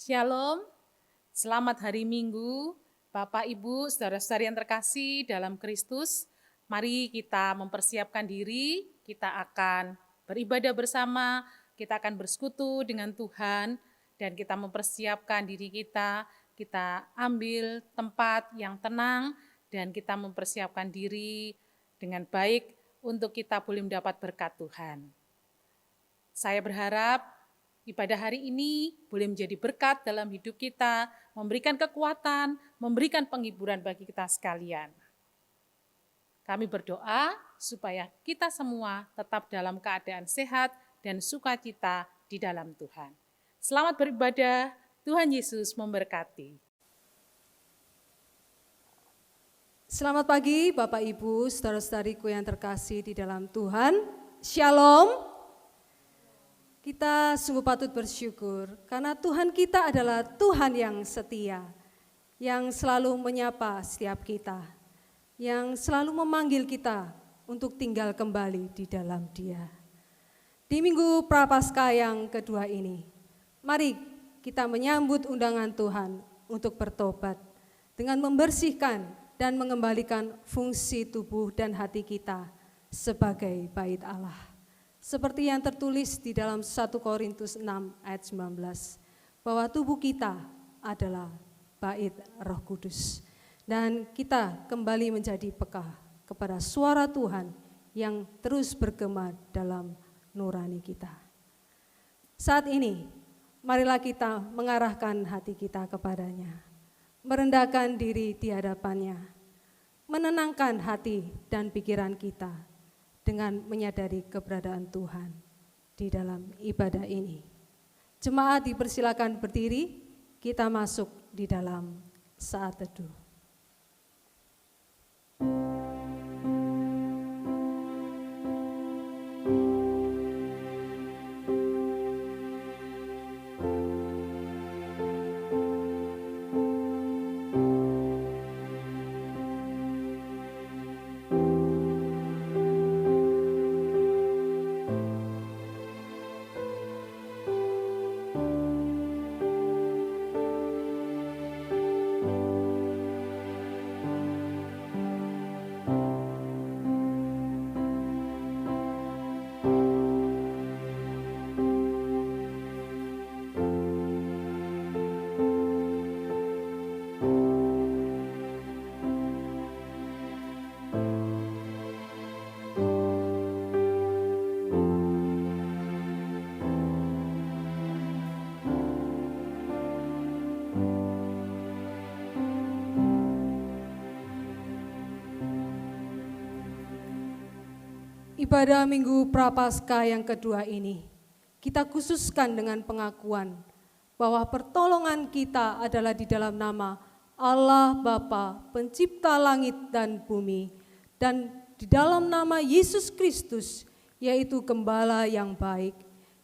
Shalom, selamat hari Minggu, Bapak, Ibu, saudara-saudari yang terkasih dalam Kristus. Mari kita mempersiapkan diri, kita akan beribadah bersama, kita akan bersekutu dengan Tuhan, dan kita mempersiapkan diri kita ambil tempat yang tenang, dan kita mempersiapkan diri dengan baik untuk kita boleh mendapat berkat Tuhan. Saya berharap ibadah hari ini boleh menjadi berkat dalam hidup kita, memberikan kekuatan, memberikan penghiburan bagi kita sekalian. Kami berdoa supaya kita semua tetap dalam keadaan sehat dan sukacita di dalam Tuhan. Selamat beribadah, Tuhan Yesus memberkati. Selamat pagi Bapak Ibu, saudara-saudariku yang terkasih di dalam Tuhan. Shalom. Kita sungguh patut bersyukur karena Tuhan kita adalah Tuhan yang setia, yang selalu menyapa setiap kita, yang selalu memanggil kita untuk tinggal kembali di dalam Dia. Di Minggu Prapaskah yang kedua ini, mari kita menyambut undangan Tuhan untuk bertobat dengan membersihkan dan mengembalikan fungsi tubuh dan hati kita sebagai bait Allah. Seperti yang tertulis di dalam 1 Korintus 6 ayat 19, bahwa tubuh kita adalah bait Roh Kudus. Dan kita kembali menjadi peka kepada suara Tuhan yang terus bergema dalam nurani kita. Saat ini, marilah kita mengarahkan hati kita kepadanya, merendahkan diri di hadapannya, menenangkan hati dan pikiran kita, dengan menyadari keberadaan Tuhan di dalam ibadah ini. Jemaat dipersilakan berdiri, kita masuk di dalam saat teduh. Ibadah Minggu Prapaskah yang kedua ini, kita khususkan dengan pengakuan bahwa pertolongan kita adalah di dalam nama Allah Bapa, pencipta langit dan bumi, dan di dalam nama Yesus Kristus, yaitu Gembala yang baik,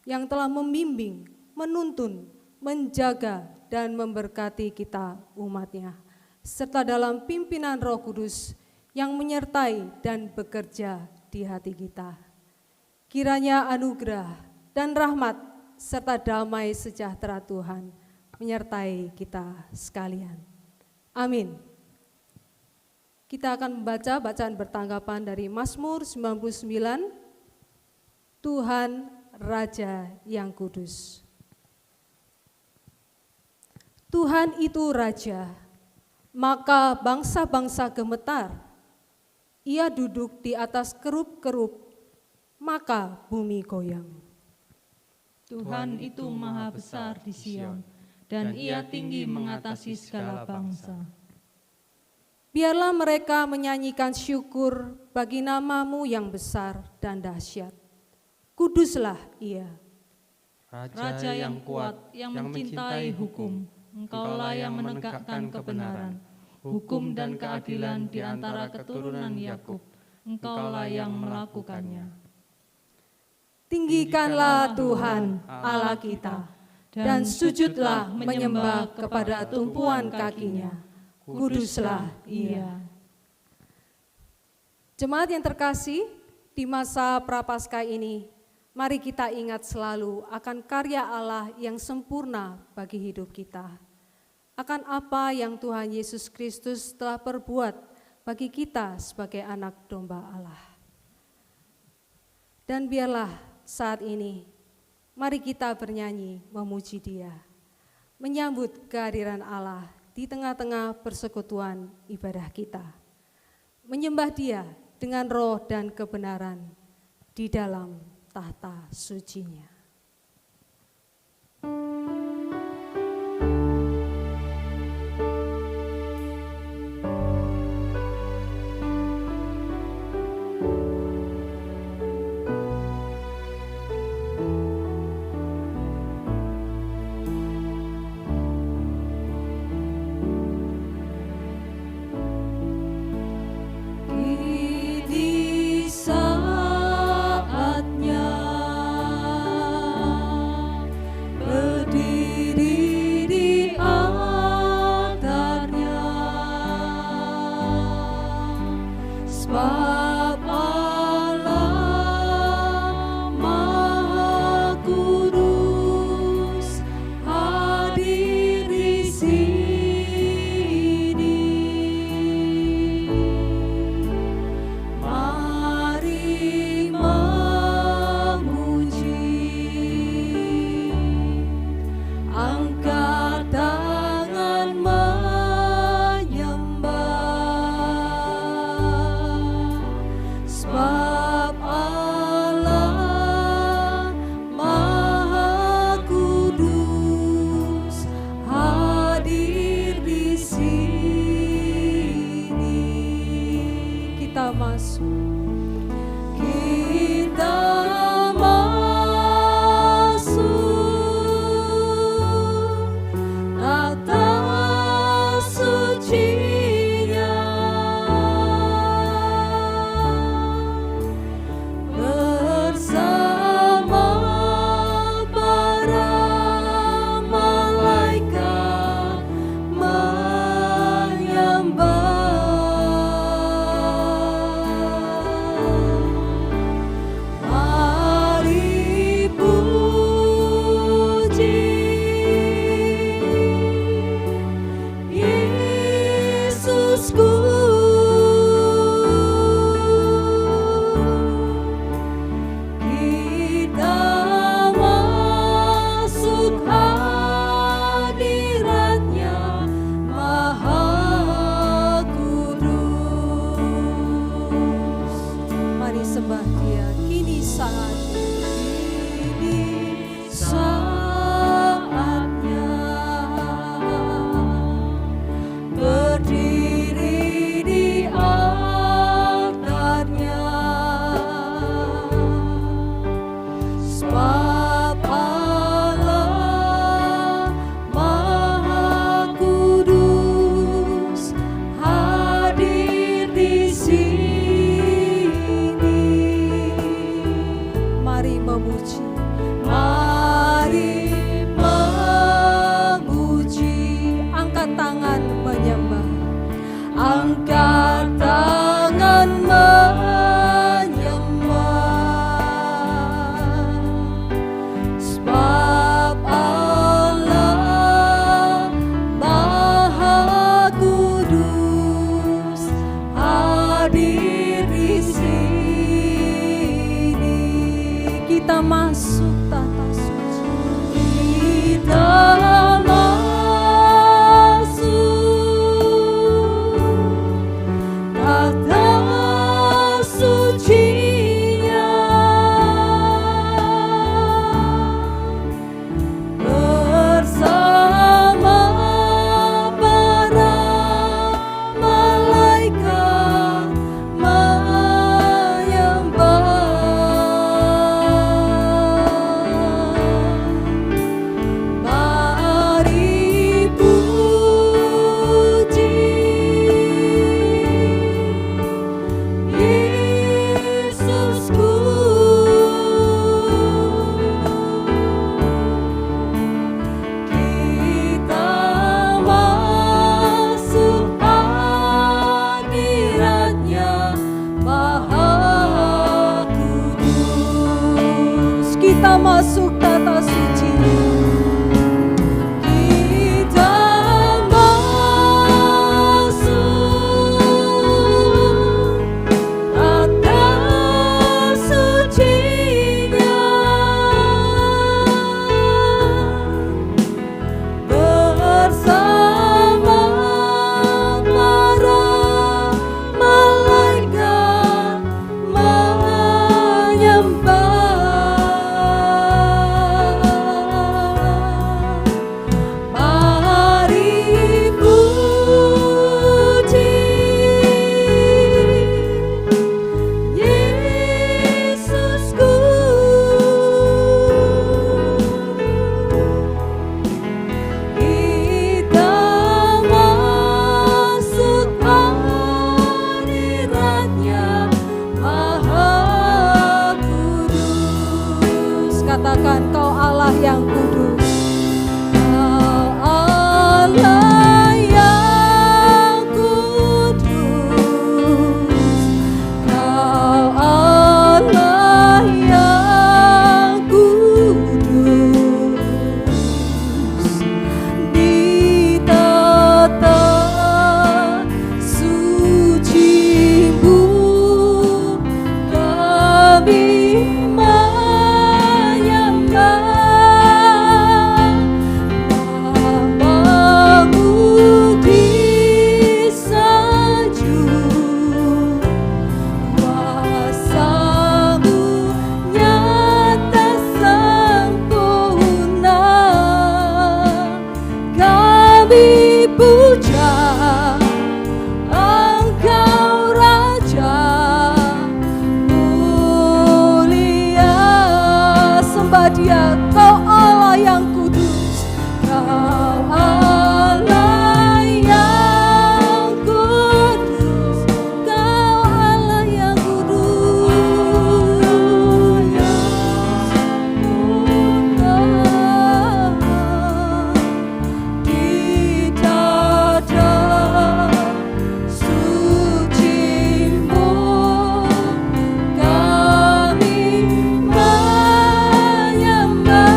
yang telah membimbing, menuntun, menjaga, dan memberkati kita umatnya, serta dalam pimpinan Roh Kudus yang menyertai dan bekerja di hati kita. Kiranya anugerah dan rahmat serta damai sejahtera Tuhan menyertai kita sekalian. Amin. Kita akan membaca bacaan bertanggapan dari Mazmur 99, Tuhan Raja yang Kudus. Tuhan itu Raja, maka bangsa-bangsa gemetar. Ia duduk di atas kerup-kerup, maka bumi goyang. Tuhan itu maha besar di Sion, dan ia tinggi mengatasi segala bangsa. Biarlah mereka menyanyikan syukur bagi nama-Mu yang besar dan dahsyat. Kuduslah ia. Raja yang kuat, yang mencintai hukum, Engkaulah yang menegakkan kebenaran. Hukum dan keadilan di antara keturunan Yakub, Engkaulah yang melakukannya. Tinggikanlah Tuhan Allah kita, dan sujudlah menyembah kepada tumpuan kakinya. Kuduslah ia. Jemaat yang terkasih, di masa Prapaskah ini, Mari kita ingat selalu akan karya Allah yang sempurna bagi hidup kita. Akan apa yang Tuhan Yesus Kristus telah perbuat bagi kita sebagai anak domba Allah. Dan biarlah saat ini, mari kita bernyanyi memuji Dia, menyambut kehadiran Allah di tengah-tengah persekutuan ibadah kita. Menyembah Dia dengan roh dan kebenaran di dalam tahta suci-Nya. Di saatnya berdiri di altarnya, sebab Allah Maha Kudus hadir di sini. Mari memuji, angkat tangan menyembah, sebab Allah Maha Kudus hadir di sini. Kita masuk. Kita masuk tata suci-Nya, bersama para malaikat menyembah. Mari puji Yesusku, kita masuk hadirat-Nya Maha Kudus. Mari sembah Dia kini saatnya. Ini saatnya berdiri di altarnya, sebab Allah Maha Kudus hadir di sini. Mari memuji. Mari memuji, Angkat tangan menyembah. angkat tangan menyembah, sebab Allah Maha Kudus hadir di sini. Kita masuk tata suci. Kita masuk tata suci-Nya, bersama para malaikat menyembah. kita masuk tata suci. Kita masuk tata suci-Nya bersama para malaikat menyembah. Mari puji Yesusku. Kita masuk hadirat-Nya Maha Kudus. Katakan, Kau Allah yang kudus. Kau Allah yang kudus, Kau Allah yang kudus, di tata suci-Mu kami menyembah. Namamu disanjung, kuasa-Mu nyata sempurna. Kami puja Engkau Raja mulia. Sembah Dia, Kau Allah yang kudus. Kau Allah yang kudus, Kau Allah yang kudus, di tata suci-Mu kami menyembah.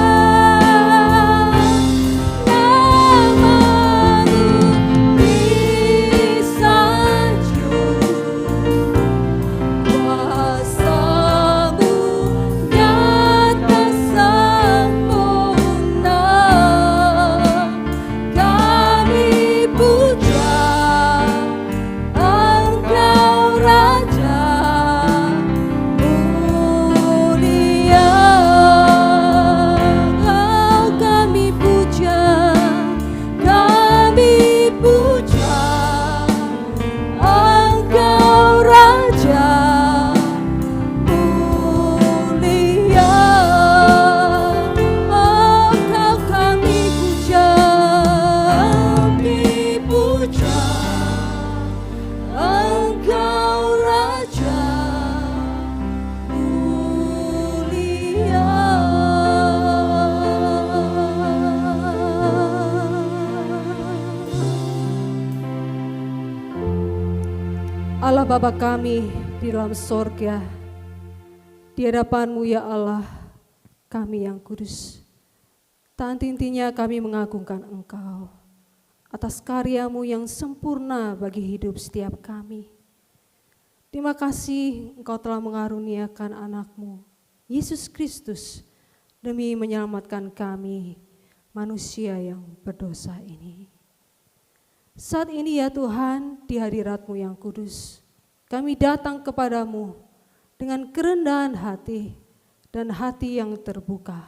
Namamu disanjung, kuasa-Mu nyata sempurna. Kami puja Engkau Raja mulia. Kami puja Engkau Raja mulia. Engkau kami puja, Engkau Raja mulia. Allah Bapa kami di dalam sorga, di hadapan-Mu ya Allah, kami yang kudus. Tak henti-hentinya kami mengagungkan Engkau atas karya-Mu yang sempurna bagi hidup setiap kami. Terima kasih Engkau telah mengaruniakan anak-Mu, Yesus Kristus, demi menyelamatkan kami, manusia yang berdosa ini. Saat ini ya Tuhan, di hadirat-Mu yang kudus, kami datang kepadamu dengan kerendahan hati dan hati yang terbuka,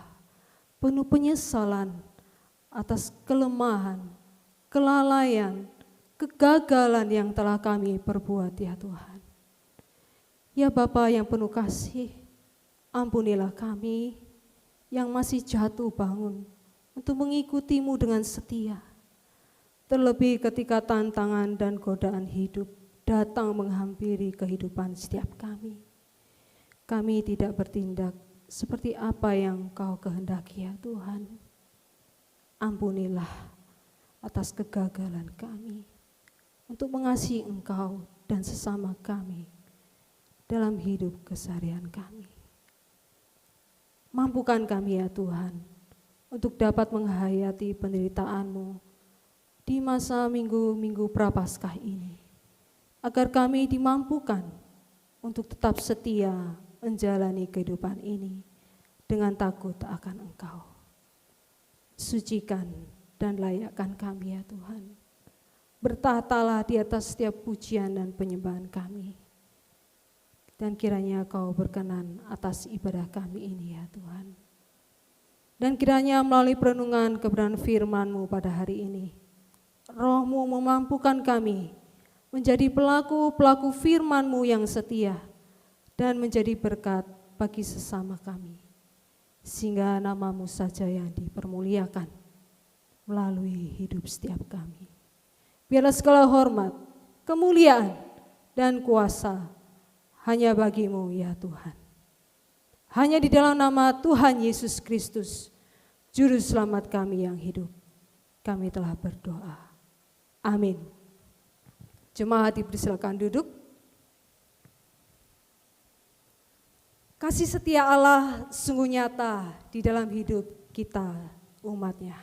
penuh penyesalan atas kelemahan, kelalaian, kegagalan yang telah kami perbuat ya Tuhan. Ya Bapa yang penuh kasih, ampunilah kami yang masih jatuh bangun untuk mengikuti-Mu dengan setia. Terlebih ketika tantangan dan godaan hidup datang menghampiri kehidupan setiap kami. Kami tidak bertindak seperti apa yang Kau kehendaki ya Tuhan. Ampunilah atas kegagalan kami untuk mengasihi Engkau dan sesama kami dalam hidup keseharian kami. Mampukan kami ya Tuhan, untuk dapat menghayati penderitaan-Mu di masa minggu-minggu Prapaskah ini, agar kami dimampukan untuk tetap setia menjalani kehidupan ini dengan takut akan Engkau. Sucikan dan layakkan kami ya Tuhan. Bertahtalah di atas setiap pujian dan penyembahan kami. Dan kiranya Kau berkenan atas ibadah kami ini ya Tuhan. Dan kiranya melalui perenungan kebenaran firman-Mu pada hari ini, Roh-Mu memampukan kami menjadi pelaku-pelaku firman-Mu yang setia dan menjadi berkat bagi sesama kami. Sehingga nama-Mu saja yang dipermuliakan melalui hidup setiap kami. Biarlah segala hormat, kemuliaan, dan kuasa hanya bagi-Mu ya Tuhan. Hanya di dalam nama Tuhan Yesus Kristus, Juru Selamat kami yang hidup, kami telah berdoa. Amin. Jemaat dipersilakan duduk. Kasih setia Allah sungguh nyata di dalam hidup kita umat-Nya.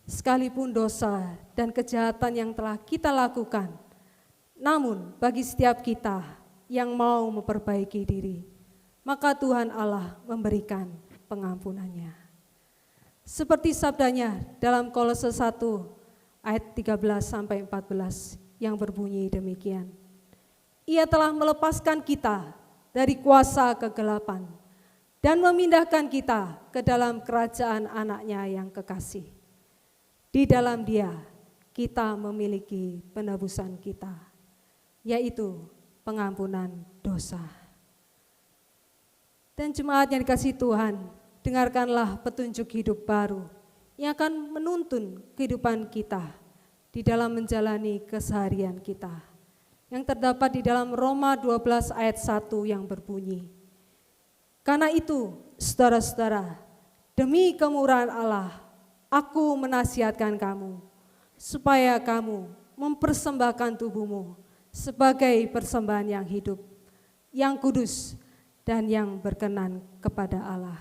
Sekalipun dosa dan kejahatan yang telah kita lakukan, namun bagi setiap kita yang mau memperbaiki diri, maka Tuhan Allah memberikan pengampunannya. Seperti sabdanya dalam Kolose 1 ayat 13-14 yang berbunyi demikian. Ia telah melepaskan kita dari kuasa kegelapan dan memindahkan kita ke dalam kerajaan anaknya yang kekasih. Di dalam Dia kita memiliki penebusan kita, yaitu pengampunan dosa. Dan jemaat yang dikasihi Tuhan, dengarkanlah petunjuk hidup baru yang akan menuntun kehidupan kita di dalam menjalani keseharian kita, yang terdapat di dalam Roma 12 ayat 1 yang berbunyi, karena itu saudara-saudara, demi kemurahan Allah, aku menasihatkan kamu, supaya kamu mempersembahkan tubuhmu sebagai persembahan yang hidup, yang kudus, dan yang berkenan kepada Allah.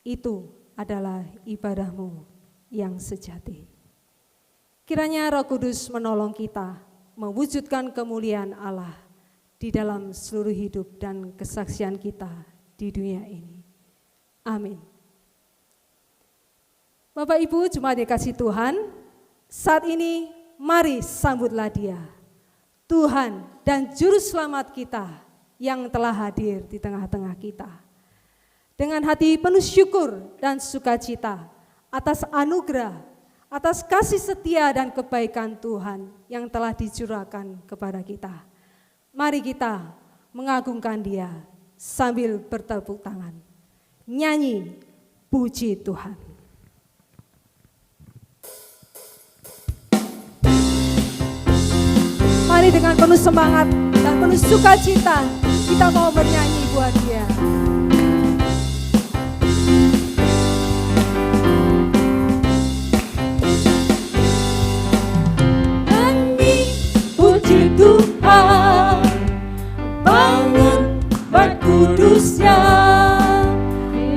Itu adalah ibadahmu yang sejati. Kiranya Roh Kudus menolong kita mewujudkan kemuliaan Allah di dalam seluruh hidup dan kesaksian kita di dunia ini. Amin. Bapak Ibu jemaat yang kasih Tuhan, saat ini mari sambutlah Dia, Tuhan dan Juru Selamat kita yang telah hadir di tengah-tengah kita. Dengan hati penuh syukur dan sukacita atas anugerah, atas kasih setia dan kebaikan Tuhan yang telah dicurahkan kepada kita. Mari kita mengagungkan Dia sambil bertepuk tangan. Nyanyi puji Tuhan. Mari dengan penuh semangat dan penuh sukacita kita mau bernyanyi buat Dia. Nyanyi puji Tuhan, bangun bait kudusnya.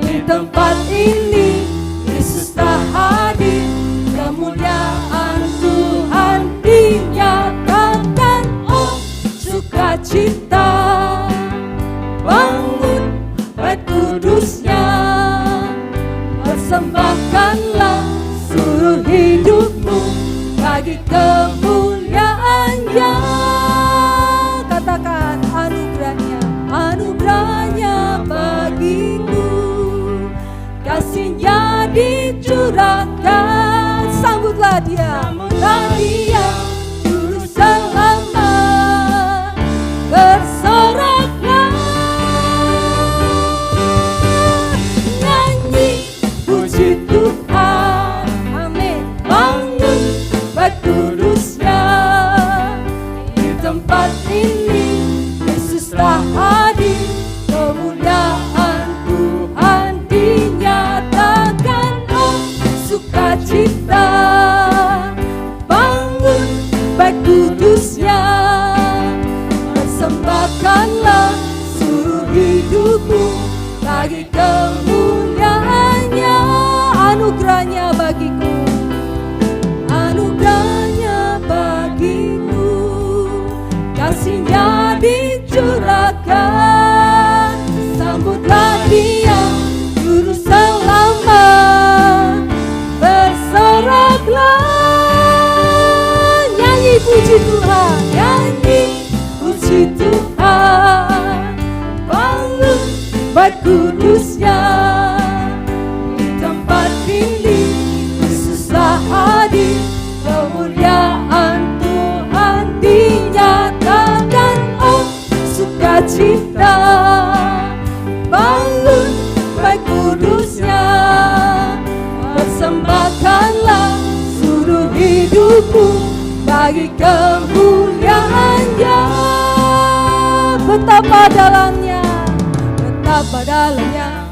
Di tempat ini Yesus telah hadir, kemuliaan Tuhan dinyatakan. Oh sukacita, bangun bait kudusnya. Persembahkanlah seluruh hidupmu bagi kemuliaannya. Katakan anugerahnya, Anugerahnya bagiku, kasihnya dicurahkan. sambutlah Dia. Sambutlah Dia, Juru Selamat, bersoraklah. Nyanyi puji Tuhan, Amin. bangun bait kudusnya. Di tempat ini Yesus telah hadir, kemuliaan Tuhan dinyatakan. Oh sukacita, bangun bait kudusnya. Persembahkanlah seluruh hidupmu bagi kemuliaan anugerahnya bagiku, anugerahnya bagiku, kasihnya dicurahkan. Sambutlah dia juru selamat, bersoraklah, nyanyi puji Tuhan, nyanyi puji Tuhan. Bangun bait kudusnya, di tempat ini Yesuslah hadir, kemuliaan Tuhan dinyatakan. Oh sukacita, bangun bait kudusnya, persembahkanlah seluruh hidupku bagi kemuliaannya. Betapa dalamnya, betapa dalamnya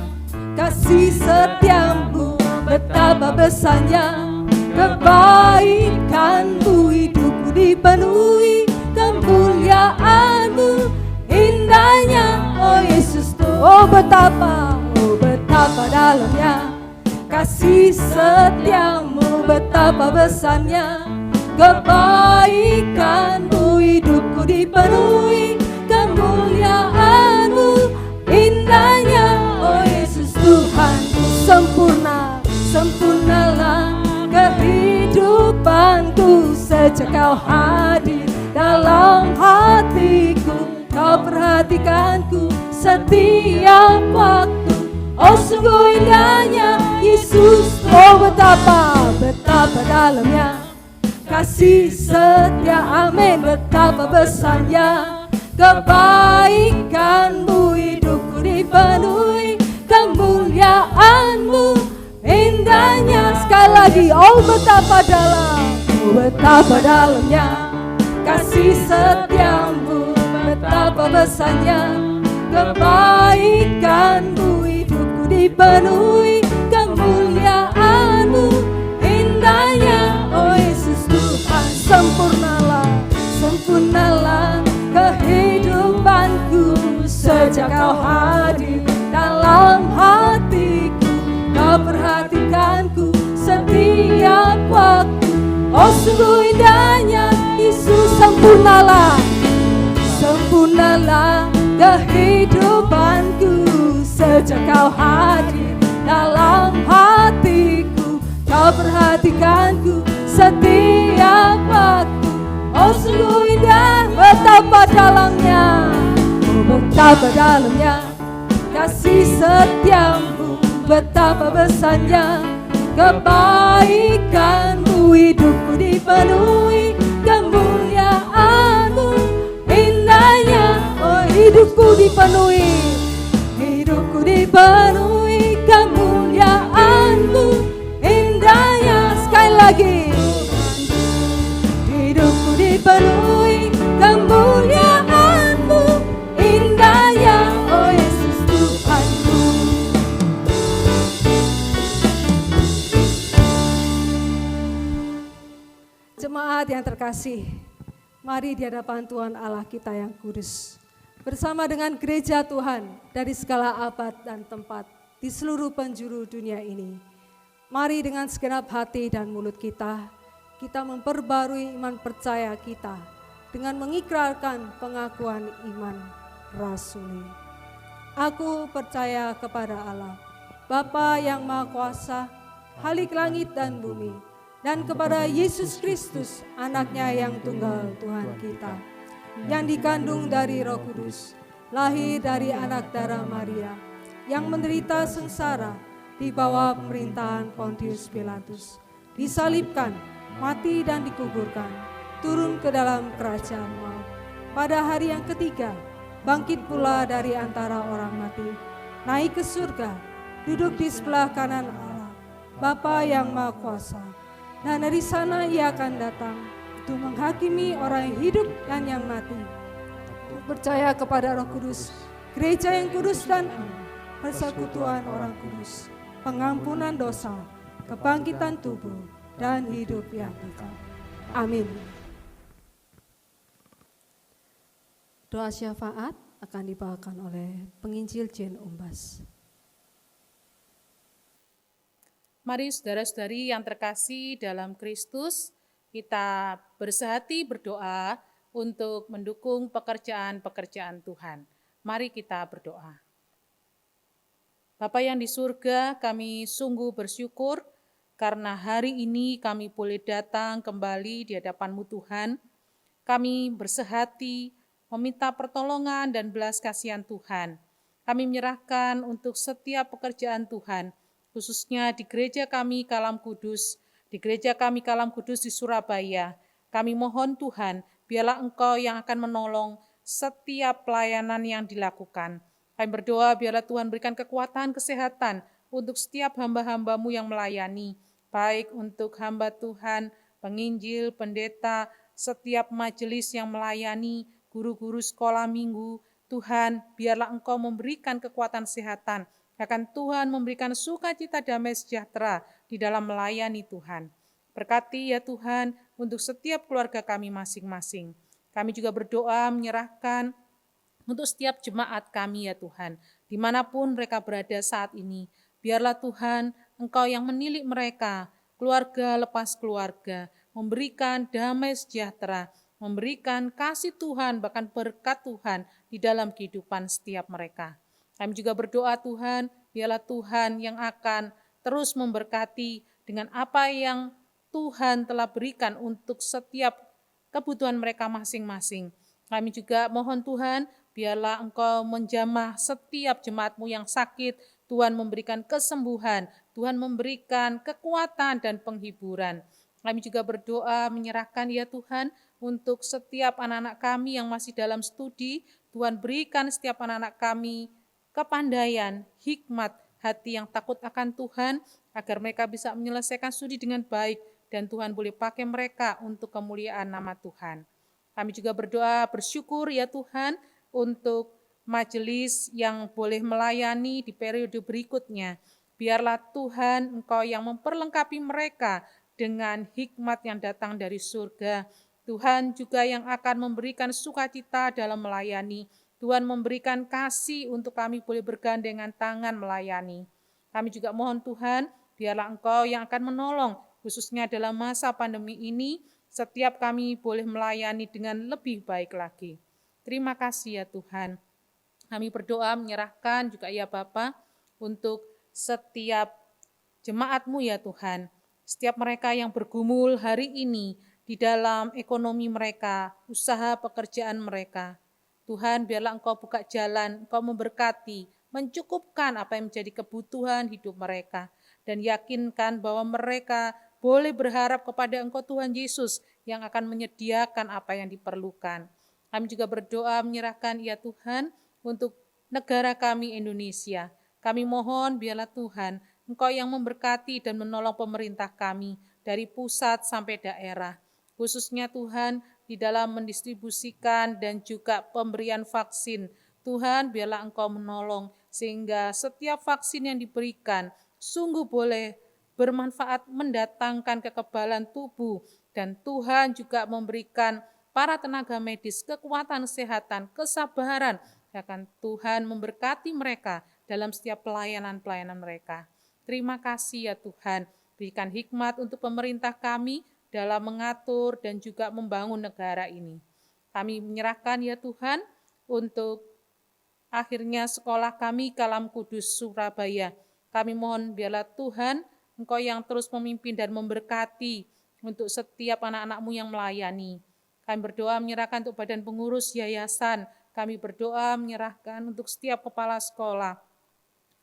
kasih setiamu, betapa besarnya kebaikanmu. Hidupku dipenuhi kemuliaanmu, indahnya oh Yesus Tuhan. Oh betapa dalamnya kasih setiamu, betapa besarnya kebaikanmu. Hidupku dipenuhi kemuliaanmu, indahnya oh Yesus Tuhan. Sempurna, sempurnalah kehidupanku sejak kau hadir dalam hatiku. Kau perhatikanku setiap waktu. Oh sungguh indahnya Yesus. Oh betapa dalamnya kasih setia, amin. Betapa besarnya kebaikanmu. Hidupku dipenuhi kemuliaanmu, indahnya. Sekali lagi, oh betapa dalamnya kasih setiamu, betapa besarnya kebaikanmu. Hidupku dipenuhi kemuliaanmu, indahnya oh Yesus Tuhan. Sempurnalah kehidupanku sejak kau hadir dalam hatiku. Kau perhatikanku setiap waktu. Oh sungguh indahnya Yesus. Sempurnalah kehidupanku sejak kau hadir dalam hatiku. Kau perhatikanku setiap waktu. Oh sungguh indah, betapa dalamnya, oh betapa dalamnya kasih setiamu, betapa besarnya kebaikanmu. Hidupku dipenuhi kemuliaanmu, indahnya oh hidupku dipenuhi kemuliaanmu, indahnya. Sekali lagi, hidupku dipenuhi kemuliaanmu, indahnya oh Yesus Tuhanku. Jemaat yang terkasih, mari di hadapan Tuhan Allah kita yang kudus, bersama dengan gereja Tuhan dari segala abad dan tempat di seluruh penjuru dunia ini. Mari dengan segenap hati dan mulut kita memperbarui iman percaya kita dengan mengikrarkan pengakuan iman rasuli. Aku percaya kepada Allah, Bapa yang Maha Kuasa, Khalik langit dan bumi, dan kepada Yesus Kristus, anaknya yang tunggal Tuhan kita, yang dikandung dari Roh Kudus, lahir dari anak darah Maria, yang menderita sengsara di bawah pemerintahan Pontius Pilatus, disalibkan, mati dan dikuburkan, turun ke dalam kerajaan maut. Pada hari yang ketiga, bangkit pula dari antara orang mati, naik ke surga, duduk di sebelah kanan Allah, Bapa yang Maha Kuasa. Dan dari sana ia akan datang untuk menghakimi orang yang hidup dan yang mati. Percaya kepada Roh Kudus, gereja yang kudus dan persekutuan orang kudus, pengampunan dosa, kebangkitan tubuh, dan hidup yang kekal. Amin. Doa syafaat akan dibawakan oleh penginjil Jane Umbas. Mari saudara-saudari yang terkasih dalam Kristus, kita bersehati berdoa untuk mendukung pekerjaan-pekerjaan Tuhan. Mari kita berdoa. Bapa yang di surga, kami sungguh bersyukur karena hari ini kami boleh datang kembali di hadapan-Mu Tuhan. Kami bersehati meminta pertolongan dan belas kasihan Tuhan. Kami menyerahkan untuk setiap pekerjaan Tuhan, khususnya di gereja kami Kalam Kudus, di gereja kami Kalam Kudus di Surabaya. Kami mohon Tuhan, biarlah Engkau yang akan menolong setiap pelayanan yang dilakukan. Kami berdoa biarlah Tuhan berikan kekuatan, kesehatan untuk setiap hamba-hamba-Mu yang melayani, baik untuk hamba Tuhan, penginjil, pendeta, setiap majelis yang melayani, guru-guru sekolah minggu. Tuhan, biarlah Engkau memberikan kekuatan kesehatan, akan Tuhan memberikan sukacita damai sejahtera di dalam melayani Tuhan. Berkati ya Tuhan untuk setiap keluarga kami masing-masing. Kami juga berdoa menyerahkan untuk setiap jemaat kami ya Tuhan, dimanapun mereka berada saat ini. Biarlah Tuhan, Engkau yang menilik mereka, keluarga lepas keluarga, memberikan damai sejahtera, memberikan kasih Tuhan, bahkan berkat Tuhan di dalam kehidupan setiap mereka. Kami juga berdoa Tuhan, biarlah Tuhan yang akan terus memberkati dengan apa yang Tuhan telah berikan untuk setiap kebutuhan mereka masing-masing. Kami juga mohon Tuhan, biarlah Engkau menjamah setiap jemaat-Mu yang sakit, Tuhan memberikan kesembuhan, Tuhan memberikan kekuatan dan penghiburan. Kami juga berdoa menyerahkan ya Tuhan untuk setiap anak-anak kami yang masih dalam studi, Tuhan berikan setiap anak-anak kami kepandaian, hikmat, hati yang takut akan Tuhan, agar mereka bisa menyelesaikan studi dengan baik, dan Tuhan boleh pakai mereka untuk kemuliaan nama Tuhan. Kami juga berdoa bersyukur ya Tuhan untuk majelis yang boleh melayani di periode berikutnya. Biarlah Tuhan Engkau yang memperlengkapi mereka dengan hikmat yang datang dari surga. Tuhan juga yang akan memberikan sukacita dalam melayani. Tuhan memberikan kasih untuk kami boleh bergandengan tangan melayani. Kami juga mohon Tuhan, biarlah Engkau yang akan menolong, khususnya dalam masa pandemi ini, setiap kami boleh melayani dengan lebih baik lagi. Terima kasih ya Tuhan. Kami berdoa menyerahkan juga ya Bapa untuk setiap jemaat-Mu ya Tuhan. Setiap mereka yang bergumul hari ini di dalam ekonomi mereka, usaha pekerjaan mereka. Tuhan, biarlah Engkau buka jalan, Engkau memberkati, mencukupkan apa yang menjadi kebutuhan hidup mereka. Dan yakinkan bahwa mereka boleh berharap kepada Engkau Tuhan Yesus yang akan menyediakan apa yang diperlukan. Kami juga berdoa menyerahkan ya Tuhan untuk negara kami Indonesia. Kami mohon biarlah Tuhan, Engkau yang memberkati dan menolong pemerintah kami dari pusat sampai daerah. Khususnya Tuhan di dalam mendistribusikan dan juga pemberian vaksin. Tuhan biarlah Engkau menolong sehingga setiap vaksin yang diberikan sungguh boleh bermanfaat mendatangkan kekebalan tubuh. Dan Tuhan juga memberikan para tenaga medis kekuatan kesehatan, kesabaran. Akan Tuhan memberkati mereka dalam setiap pelayanan-pelayanan mereka. Terima kasih ya Tuhan, berikan hikmat untuk pemerintah kami dalam mengatur dan juga membangun negara ini. Kami menyerahkan ya Tuhan untuk akhirnya sekolah kami Kalam Kudus Surabaya. Kami mohon biarlah Tuhan Engkau yang terus memimpin dan memberkati untuk setiap anak-anak-Mu yang melayani. Kami berdoa menyerahkan untuk badan pengurus yayasan. Kami berdoa menyerahkan untuk setiap kepala sekolah.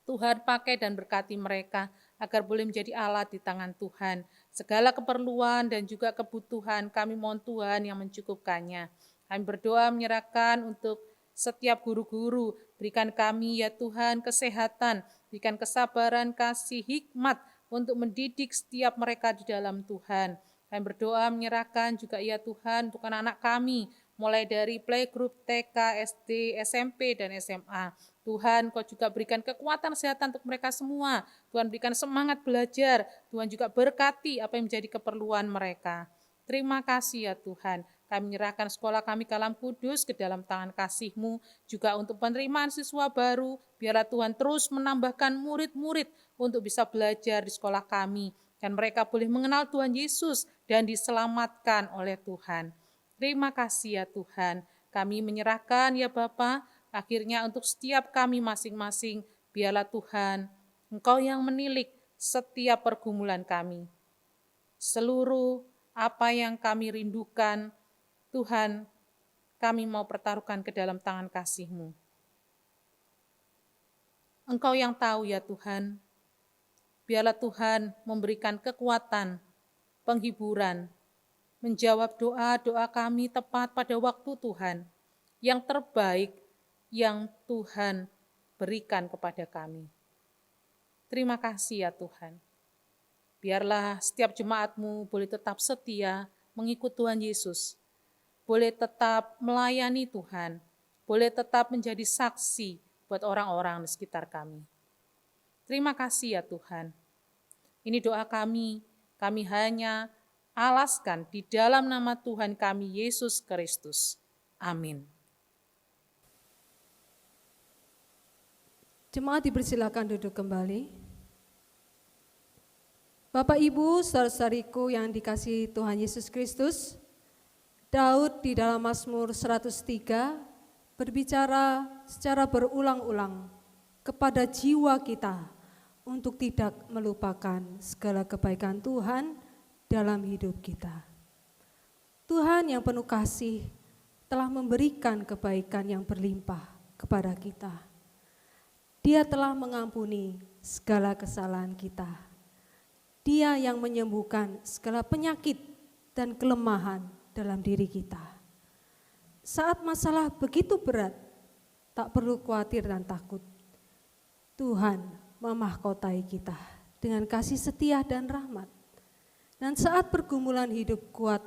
Tuhan pakai dan berkati mereka agar boleh menjadi alat di tangan Tuhan. Segala keperluan dan juga kebutuhan kami mohon Tuhan yang mencukupkannya. Kami berdoa menyerahkan untuk setiap guru-guru. Berikan kami ya Tuhan kesehatan, berikan kesabaran, kasih, hikmat untuk mendidik setiap mereka di dalam Tuhan. Kami berdoa menyerahkan juga ya Tuhan untuk anak-anak kami, mulai dari playgroup, TK, SD, SMP, dan SMA. Tuhan, Kau juga berikan kekuatan kesehatan untuk mereka semua. Tuhan berikan semangat belajar. Tuhan juga berkati apa yang menjadi keperluan mereka. Terima kasih ya Tuhan. Kami menyerahkan sekolah kami Kalam Kudus ke dalam tangan kasih-Mu, juga untuk penerimaan siswa baru, biarlah Tuhan terus menambahkan murid-murid untuk bisa belajar di sekolah kami, dan mereka boleh mengenal Tuhan Yesus dan diselamatkan oleh Tuhan. Terima kasih ya Tuhan, kami menyerahkan ya Bapa, akhirnya untuk setiap kami masing-masing, biarlah Tuhan, Engkau yang menilik setiap pergumulan kami. Seluruh apa yang kami rindukan, Tuhan, kami mau pertaruhkan ke dalam tangan kasih-Mu. Engkau yang tahu ya Tuhan, biarlah Tuhan memberikan kekuatan, penghiburan, menjawab doa-doa kami tepat pada waktu Tuhan, yang terbaik yang Tuhan berikan kepada kami. Terima kasih ya Tuhan. Biarlah setiap jemaat-Mu boleh tetap setia mengikut Tuhan Yesus, boleh tetap melayani Tuhan, boleh tetap menjadi saksi buat orang-orang di sekitar kami. Terima kasih ya Tuhan. Ini doa kami hanya alaskan di dalam nama Tuhan kami Yesus Kristus. Amin. Jemaat dipersilakan duduk kembali. Bapak, Ibu, saudara-saudariku yang dikasihi Tuhan Yesus Kristus, Daud di dalam Mazmur 103 berbicara secara berulang-ulang kepada jiwa kita untuk tidak melupakan segala kebaikan Tuhan dalam hidup kita. Tuhan yang penuh kasih telah memberikan kebaikan yang berlimpah kepada kita. Dia telah mengampuni segala kesalahan kita. Dia yang menyembuhkan segala penyakit dan kelemahan dalam diri kita. Saat masalah begitu berat, tak perlu khawatir dan takut. Tuhan memahkotai kita dengan kasih setia dan rahmat. Dan saat pergumulan hidup kuat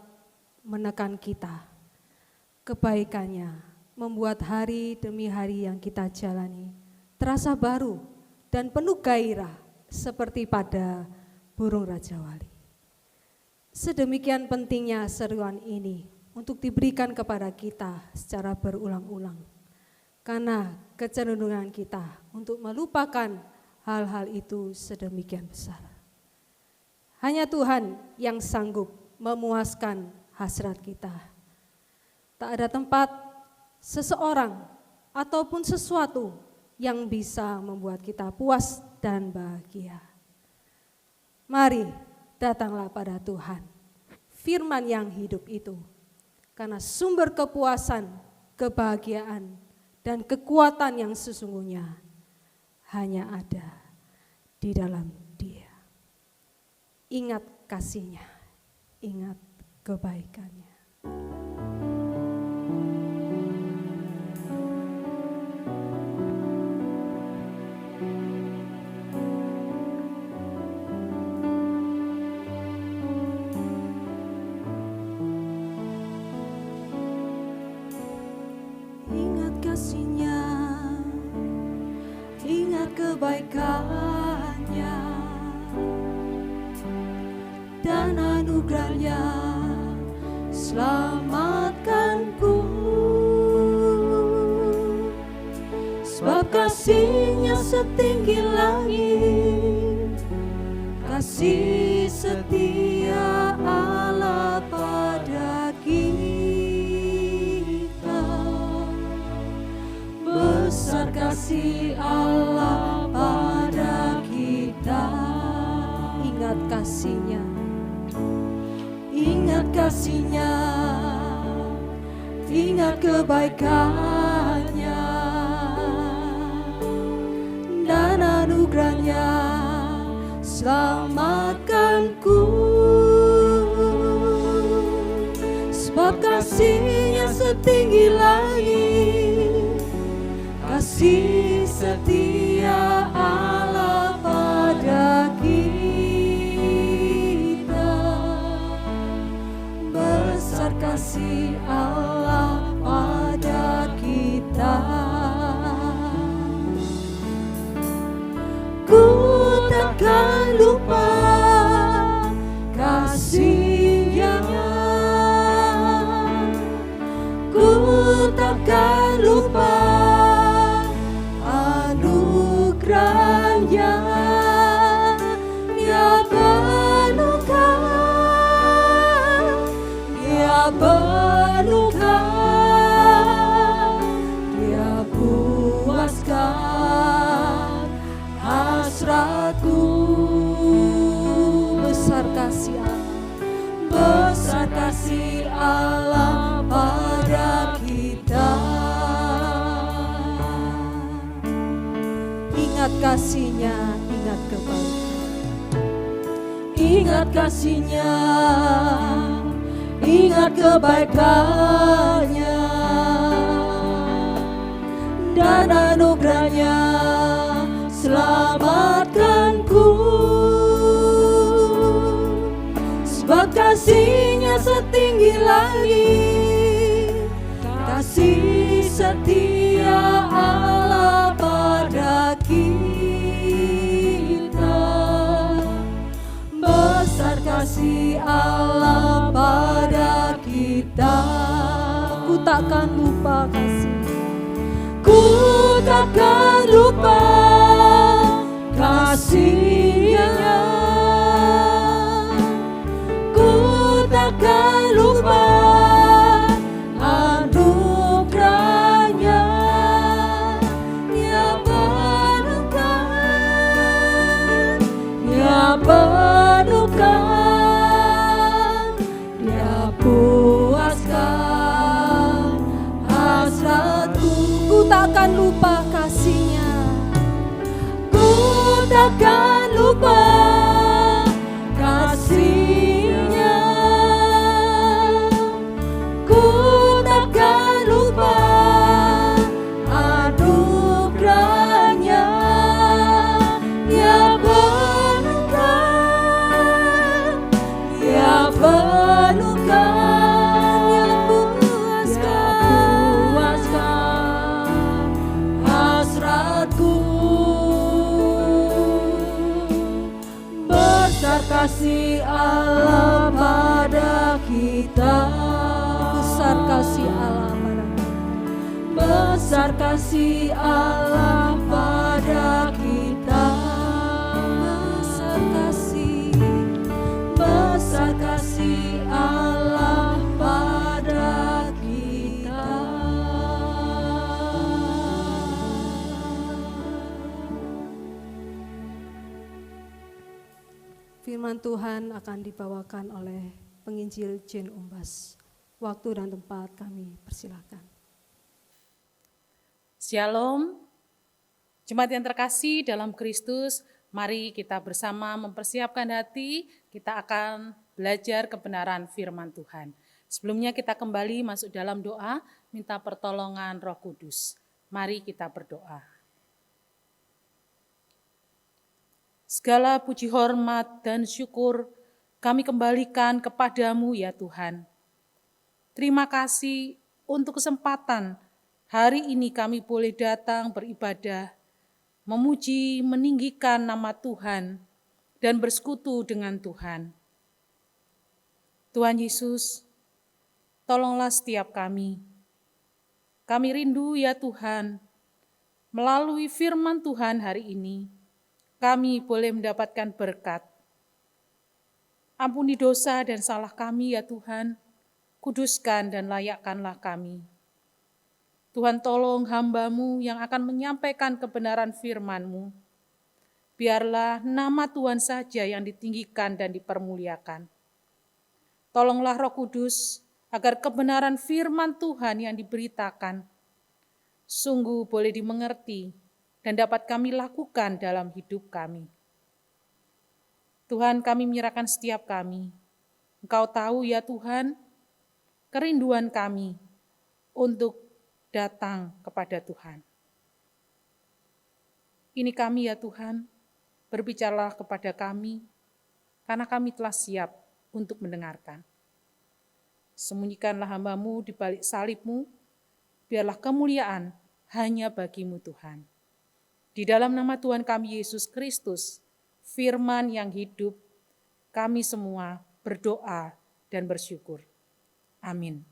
menekan kita, kebaikannya membuat hari demi hari yang kita jalani terasa baru dan penuh gairah seperti pada burung Raja Wali. Sedemikian pentingnya seruan ini untuk diberikan kepada kita secara berulang-ulang. Karena kecenderungan kita untuk melupakan hal-hal itu sedemikian besar. Hanya Tuhan yang sanggup memuaskan hasrat kita. Tak ada tempat, seseorang, ataupun sesuatu yang bisa membuat kita puas dan bahagia. Mari datanglah pada Tuhan, firman yang hidup itu, karena sumber kepuasan, kebahagiaan, dan kekuatan yang sesungguhnya hanya ada di dalam Dia. Ingat kasih-Nya, ingat kebaikannya. Kasih-Nya, ingat kebaikan-Nya dan anugerah-Nya, selamatkanku. Sebab kasih-Nya setinggi langit, kasih setia Allah pada besar kasih Allah pada kita. Ingat kasih-Nya, ingat kasih-Nya, ingat kebaikan-Nya dan anugerah-Nya, selamatkanku. Sebab kasih-Nya setinggi langit, kasih setia Allah pada kita. Besar kasih Allah pada kita. Ku takkan lupa kasih-Nya takkan lupa anugerahnya. Dia penuhkan, Dia penuhkan, Dia puaskan hasratku. Besar kasih Allah, Besar kasih Allah pada kita. ingat kasih-Nya, ingat kebaikan. Ingat kasih-Nya, ingat kebaikan-Nya, dan anugerah-Nya selamatkanku. Sebab kasih-Nya setinggi langit, kasih setia Allah pada kita. Besar kasih Allah pada kita. Ku takkan lupa kasih, Ku takkan lupa kasih-Nya. Ku takkan lupa anugerah-Nya. Dia penuhkan, Dia penuhkan, Dia puaskan hasratku. ku takkan lupa kasih-Nya. Ku takkan lupa kasih-Nya. Ku takkan lupa anugerah-Nya. Dia penuhkan, Dia penuhkan, Dia puaskan hasratku. Besar kasih Allah pada kita. Besar kasih Allah pada kita. Besar kasih Allah pada kita. Besar kasih Allah pada kita. Firman Tuhan akan dibawakan oleh penginjil Jane Umbas. Waktu dan tempat kami persilakan. Shalom, jemaat yang terkasih dalam Kristus, mari kita bersama mempersiapkan hati, kita akan belajar kebenaran firman Tuhan. Sebelumnya kita kembali masuk dalam doa, minta pertolongan Roh Kudus. Mari kita berdoa. Segala puji hormat dan syukur kami kembalikan kepadamu ya Tuhan. Terima kasih untuk kesempatan hari ini kami boleh datang beribadah, memuji, meninggikan nama Tuhan, dan bersekutu dengan Tuhan. Tuhan Yesus, tolonglah setiap kami. Kami rindu ya Tuhan, melalui firman Tuhan hari ini, kami boleh mendapatkan berkat. Ampuni dosa dan salah kami ya Tuhan, kuduskan dan layakkanlah kami. Tuhan tolong hamba-Mu yang akan menyampaikan kebenaran firman-Mu. Biarlah nama Tuhan saja yang ditinggikan dan dipermuliakan. Tolonglah Roh Kudus agar kebenaran firman Tuhan yang diberitakan sungguh boleh dimengerti dan dapat kami lakukan dalam hidup kami. Tuhan, kami menyerahkan setiap kami. Engkau tahu ya Tuhan, kerinduan kami untuk datang kepada Tuhan. Ini kami ya Tuhan, berbicaralah kepada kami, karena kami telah siap untuk mendengarkan. Sembunyikanlah hamba-Mu di balik salib-Mu, biarlah kemuliaan hanya bagi-Mu Tuhan. Di dalam nama Tuhan kami Yesus Kristus, firman yang hidup, kami semua berdoa dan bersyukur. Amin.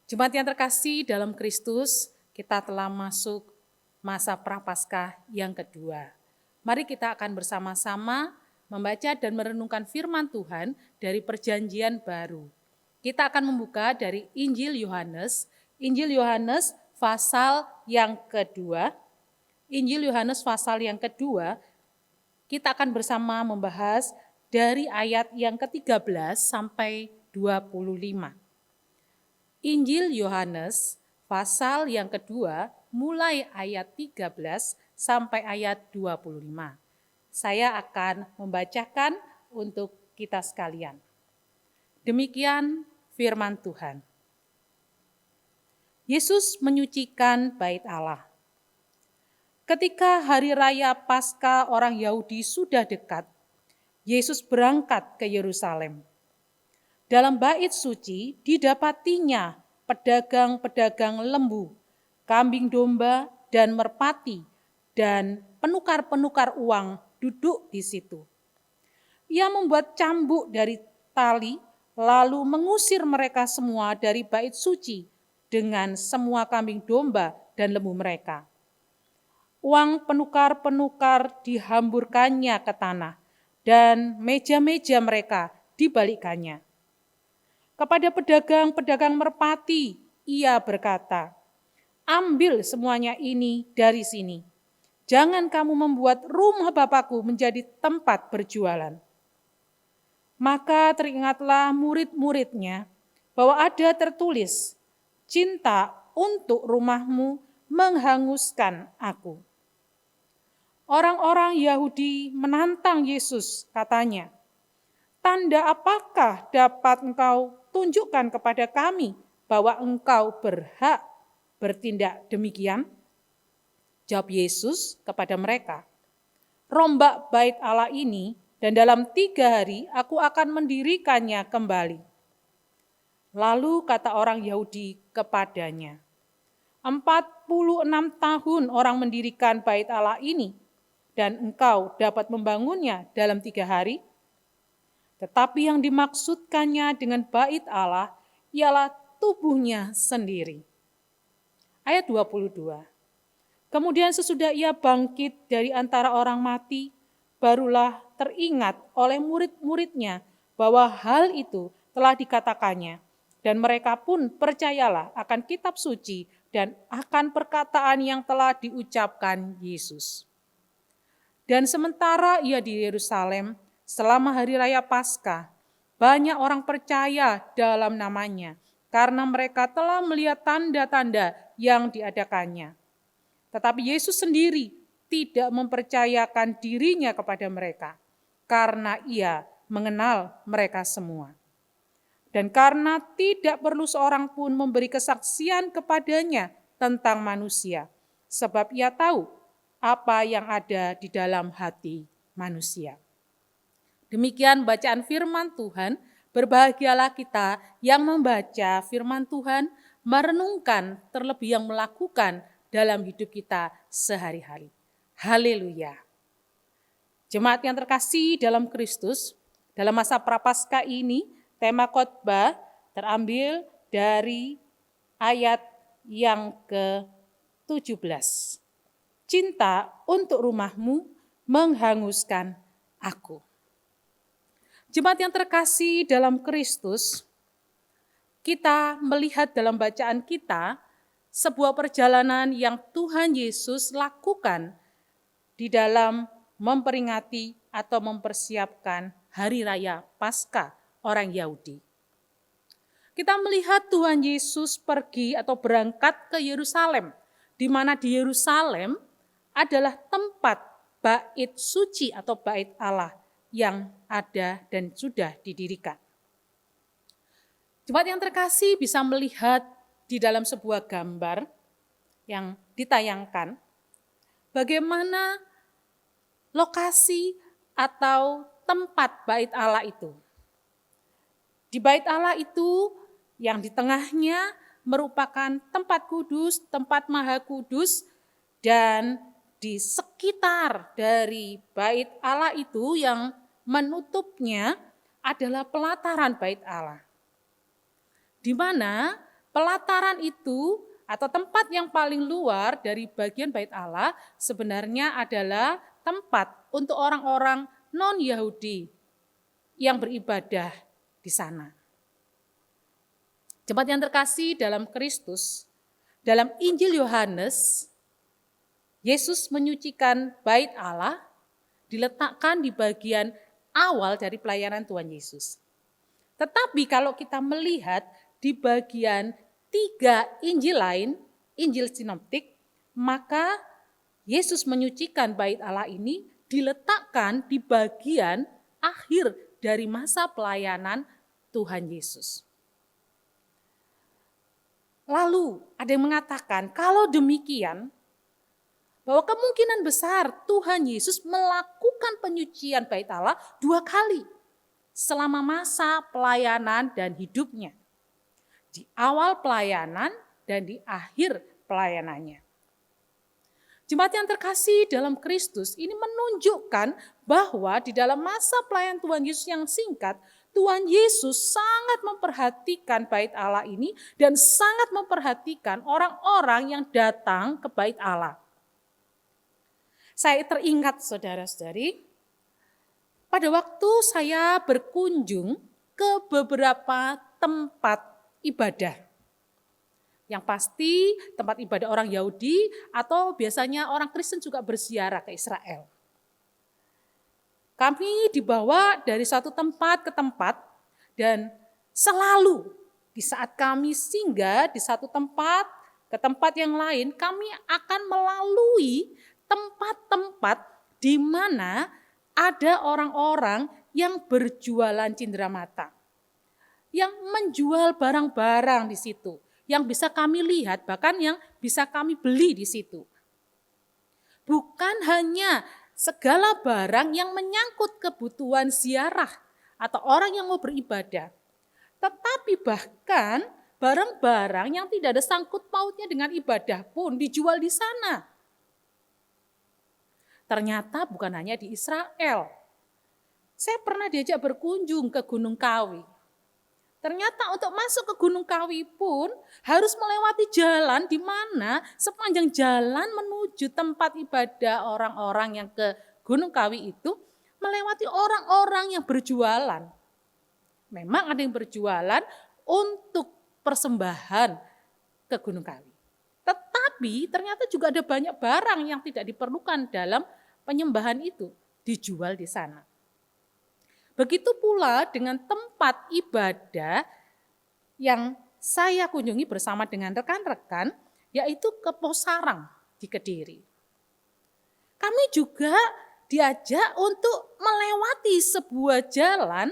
Jemaat yang terkasih dalam Kristus, kita telah masuk masa Prapaskah yang kedua. Mari kita akan bersama-sama membaca dan merenungkan firman Tuhan dari Perjanjian Baru. Kita akan membuka dari Injil Yohanes pasal yang kedua. Injil Yohanes pasal yang kedua, kita akan bersama membahas dari ayat yang ke-13 sampai 25. Injil Yohanes pasal yang kedua mulai ayat 13 sampai ayat 25. Saya akan membacakan untuk kita sekalian. Demikian firman Tuhan. Yesus menyucikan bait Allah. Ketika hari raya Paskah orang Yahudi sudah dekat, Yesus berangkat ke Yerusalem. Dalam bait suci didapatinya pedagang-pedagang lembu, kambing domba, dan merpati, dan penukar-penukar uang duduk di situ. Ia membuat cambuk dari tali, lalu mengusir mereka semua dari bait suci dengan semua kambing domba dan lembu mereka. Uang penukar-penukar dihamburkannya ke tanah, dan meja-meja mereka dibalikkannya. Kepada pedagang-pedagang merpati, ia berkata, "Ambil semuanya ini dari sini. Jangan kamu membuat rumah Bapakku menjadi tempat berjualan." Maka teringatlah murid-muridnya bahwa ada tertulis, "Cinta untuk rumahmu menghanguskan aku." Orang-orang Yahudi menantang Yesus, katanya, "Tanda apakah dapat engkau tunjukkan kepada kami bahwa engkau berhak bertindak demikian?" Jawab Yesus kepada mereka, "Rombak bait Allah ini, dan dalam 3 hari aku akan mendirikannya kembali." Lalu kata orang Yahudi kepadanya, 46 tahun orang mendirikan bait Allah ini, dan engkau dapat membangunnya dalam 3 hari? Tetapi yang dimaksudkannya dengan bait Allah ialah tubuhnya sendiri. Ayat 22. Kemudian sesudah ia bangkit dari antara orang mati, barulah teringat oleh murid-muridnya bahwa hal itu telah dikatakannya, dan mereka pun percayalah akan kitab suci dan akan perkataan yang telah diucapkan Yesus. Dan sementara ia di Yerusalem, selama hari raya Paskah, banyak orang percaya dalam namanya karena mereka telah melihat tanda-tanda yang diadakannya. Tetapi Yesus sendiri tidak mempercayakan dirinya kepada mereka karena ia mengenal mereka semua. Dan karena tidak perlu seorang pun memberi kesaksian kepadanya tentang manusia, sebab ia tahu apa yang ada di dalam hati manusia. Demikian bacaan firman Tuhan. Berbahagialah kita yang membaca firman Tuhan, merenungkan, terlebih yang melakukan dalam hidup kita sehari-hari. Haleluya. Jemaat yang terkasih dalam Kristus, dalam masa Prapaskah ini, tema khotbah terambil dari ayat yang ke-17. Cinta untuk rumahmu menghanguskan aku. Jemaat yang terkasih dalam Kristus, kita melihat dalam bacaan kita sebuah perjalanan yang Tuhan Yesus lakukan di dalam memperingati atau mempersiapkan hari raya Paskah orang Yahudi. Kita melihat Tuhan Yesus pergi atau berangkat ke Yerusalem, di mana di Yerusalem adalah tempat bait suci atau bait Allah yang ada dan sudah didirikan. Jemaat yang terkasih bisa melihat di dalam sebuah gambar yang ditayangkan bagaimana lokasi atau tempat bait Allah itu. Di bait Allah itu yang di tengahnya merupakan tempat kudus, tempat maha kudus, dan di sekitar dari bait Allah itu yang menutupnya adalah pelataran bait Allah. Di mana pelataran itu atau tempat yang paling luar dari bagian bait Allah sebenarnya adalah tempat untuk orang-orang non-Yahudi yang beribadah di sana. Jemaat yang terkasih dalam Kristus, dalam Injil Yohanes, Yesus menyucikan bait Allah diletakkan di bagian awal dari pelayanan Tuhan Yesus. Tetapi kalau kita melihat di bagian 3 Injil lain, Injil sinoptik, maka Yesus menyucikan bait Allah ini diletakkan di bagian akhir dari masa pelayanan Tuhan Yesus. Lalu ada yang mengatakan kalau demikian bahwa kemungkinan besar Tuhan Yesus melakukan penyucian bait Allah 2 kali selama masa pelayanan dan hidupnya. Di awal pelayanan dan di akhir pelayanannya. Jemaat yang terkasih dalam Kristus ini menunjukkan bahwa di dalam masa pelayanan Tuhan Yesus yang singkat, Tuhan Yesus sangat memperhatikan bait Allah ini dan sangat memperhatikan orang-orang yang datang ke bait Allah. Saya teringat saudara-saudari, pada waktu saya berkunjung ke beberapa tempat ibadah. Yang pasti tempat ibadah orang Yahudi atau biasanya orang Kristen juga berziarah ke Israel. Kami dibawa dari satu tempat ke tempat dan selalu di saat kami singgah di satu tempat ke tempat yang lain, kami akan melalui tempat-tempat di mana ada orang-orang yang berjualan cenderamata, yang menjual barang-barang di situ, yang bisa kami lihat, bahkan yang bisa kami beli di situ. Bukan hanya segala barang yang menyangkut kebutuhan ziarah atau orang yang mau beribadah, tetapi bahkan barang-barang yang tidak ada sangkut pautnya dengan ibadah pun dijual di sana. Ternyata bukan hanya di Israel. Saya pernah diajak berkunjung ke Gunung Kawi. Ternyata untuk masuk ke Gunung Kawi pun harus melewati jalan di mana sepanjang jalan menuju tempat ibadah orang-orang yang ke Gunung Kawi itu melewati orang-orang yang berjualan. Memang ada yang berjualan untuk persembahan ke Gunung Kawi. Tetapi ternyata juga ada banyak barang yang tidak diperlukan dalam penyembahan itu dijual di sana. Begitu pula dengan tempat ibadah yang saya kunjungi bersama dengan rekan-rekan, yaitu ke Posarang di Kediri. Kami juga diajak untuk melewati sebuah jalan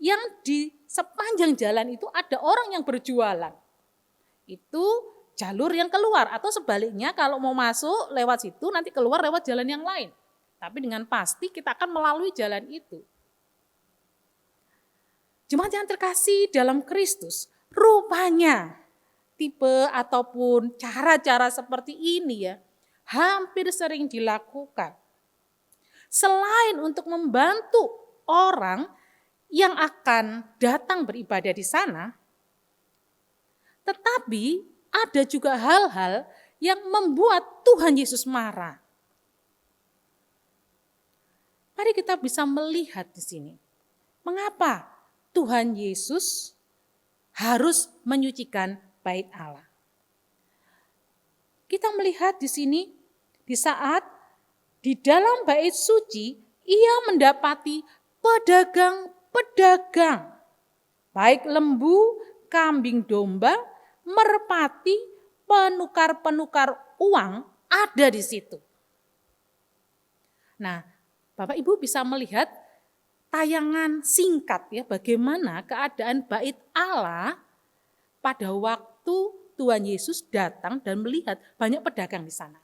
yang di sepanjang jalan itu ada orang yang berjualan. Itu jalur yang keluar atau sebaliknya kalau mau masuk lewat situ nanti keluar lewat jalan yang lain. Tapi dengan pasti kita akan melalui jalan itu. Jemaat yang terkasih dalam Kristus, rupanya tipe ataupun cara-cara seperti ini ya hampir sering dilakukan. Selain untuk membantu orang yang akan datang beribadah di sana, tetapi ada juga hal-hal yang membuat Tuhan Yesus marah. Mari kita bisa melihat di sini. Mengapa Tuhan Yesus harus menyucikan bait Allah? Kita melihat di sini di saat di dalam bait suci ia mendapati pedagang-pedagang, baik lembu, kambing domba, merpati, penukar-penukar uang ada di situ. Nah, Bapak Ibu bisa melihat tayangan singkat ya bagaimana keadaan bait Allah pada waktu Tuhan Yesus datang dan melihat banyak pedagang di sana.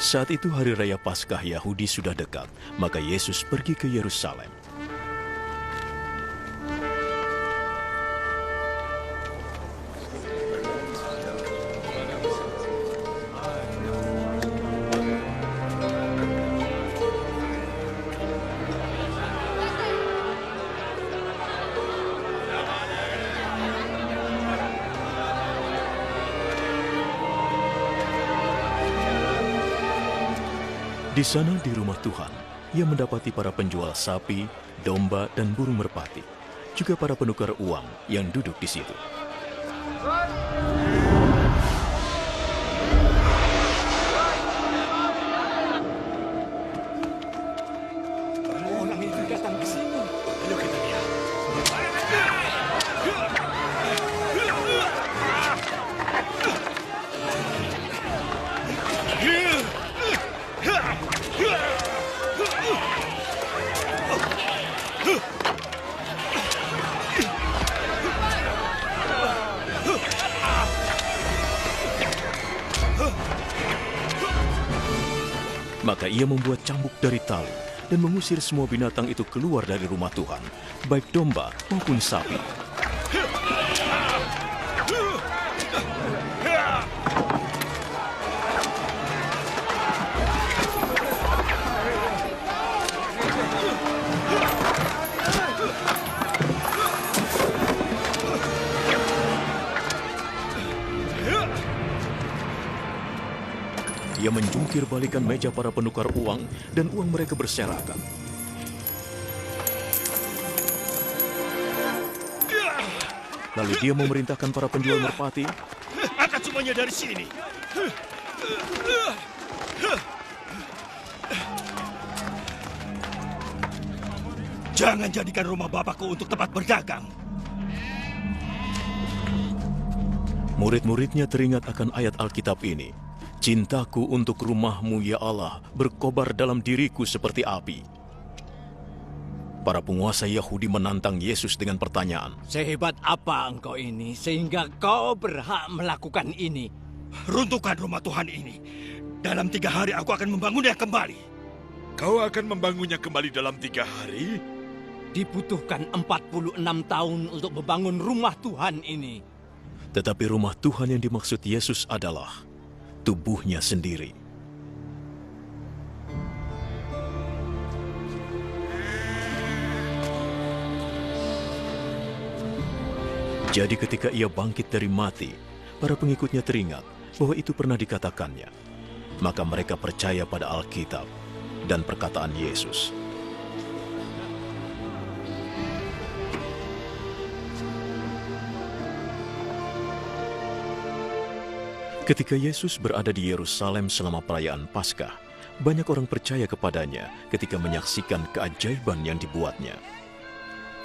Saat itu hari raya Paskah Yahudi sudah dekat, maka Yesus pergi ke Yerusalem. Di sana di rumah Tuhan, ia mendapati para penjual sapi, domba, dan burung merpati, juga para penukar uang yang duduk di situ. Orang itu datang ke sini. Ayo kita lihat. Maka ia membuat cambuk dari tali dan mengusir semua binatang itu keluar dari rumah Tuhan, baik domba maupun sapi. Ia menjungkir balikan meja para penukar uang dan uang mereka berserakan. Lalu dia memerintahkan para penjual merpati, Angkat semuanya dari sini. Jangan jadikan rumah Bapakku untuk tempat berdagang. murid-muridnya teringat akan ayat Alkitab ini. Cintaku untuk rumahmu, ya Allah, berkobar dalam diriku seperti api. Para penguasa Yahudi menantang Yesus dengan pertanyaan. Sehebat apa engkau ini sehingga kau berhak melakukan ini? Runtuhkan rumah Tuhan ini. Dalam 3 hari aku akan membangunnya kembali. Kau akan membangunnya kembali dalam 3 hari? Dibutuhkan 46 tahun untuk membangun rumah Tuhan ini. Tetapi rumah Tuhan yang dimaksud Yesus adalah tubuhnya sendiri. Jadi ketika ia bangkit dari mati, para pengikutnya teringat bahwa itu pernah dikatakannya. Maka mereka percaya pada Alkitab dan perkataan Yesus. Ketika Yesus berada di Yerusalem selama perayaan Paskah, banyak orang percaya kepadanya ketika menyaksikan keajaiban yang dibuatnya.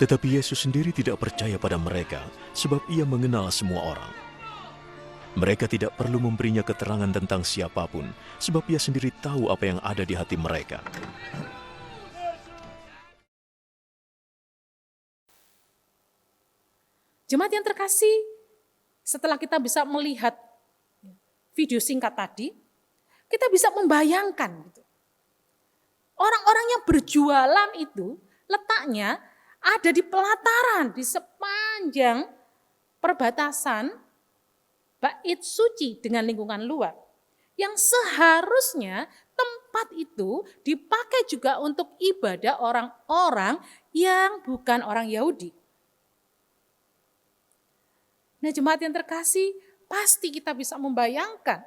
Tetapi Yesus sendiri tidak percaya pada mereka sebab ia mengenal semua orang. Mereka tidak perlu memberinya keterangan tentang siapapun sebab ia sendiri tahu apa yang ada di hati mereka. Jemaat yang terkasih, setelah kita bisa melihat video singkat tadi, kita bisa membayangkan gitu. Orang-orang yang berjualan itu letaknya ada di pelataran, di sepanjang perbatasan bait suci dengan lingkungan luar. Yang seharusnya tempat itu dipakai juga untuk ibadah orang-orang yang bukan orang Yahudi. Nah, jemaat yang terkasih, pasti kita bisa membayangkan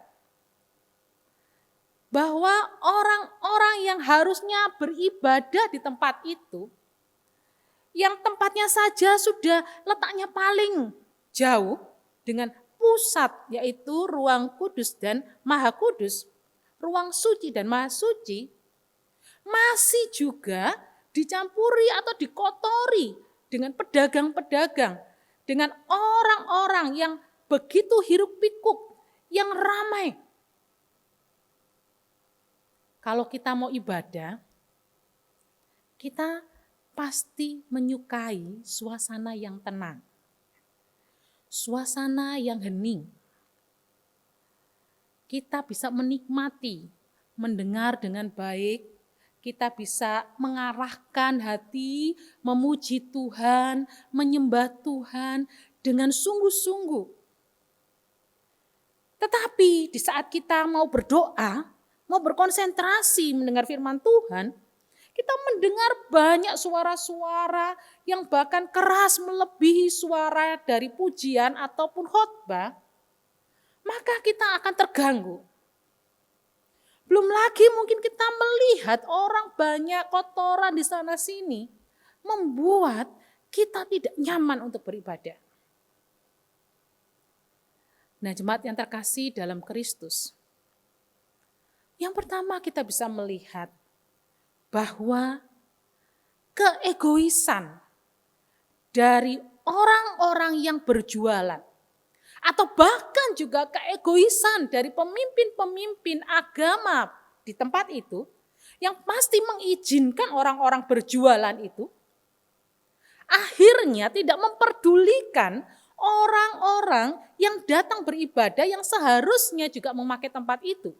bahwa orang-orang yang harusnya beribadah di tempat itu, yang tempatnya saja sudah letaknya paling jauh dengan pusat, yaitu ruang kudus dan maha kudus, ruang suci dan maha suci, masih juga dicampuri atau dikotori dengan pedagang-pedagang, dengan orang-orang yang begitu hiruk pikuk, yang ramai. Kalau kita mau ibadah, kita pasti menyukai suasana yang tenang, suasana yang hening. Kita bisa menikmati, mendengar dengan baik, kita bisa mengarahkan hati, memuji Tuhan, menyembah Tuhan dengan sungguh-sungguh. Tetapi di saat kita mau berdoa, mau berkonsentrasi mendengar firman Tuhan, kita mendengar banyak suara-suara yang bahkan keras melebihi suara dari pujian ataupun khotbah, maka kita akan terganggu. Belum lagi mungkin kita melihat orang banyak kotoran di sana sini, membuat kita tidak nyaman untuk beribadah. Nah, jemaat yang terkasih dalam Kristus, yang pertama kita bisa melihat bahwa keegoisan dari orang-orang yang berjualan, atau bahkan juga keegoisan dari pemimpin-pemimpin agama di tempat itu, yang pasti mengizinkan orang-orang berjualan itu, akhirnya tidak memperdulikan orang-orang yang datang beribadah yang seharusnya juga memakai tempat itu.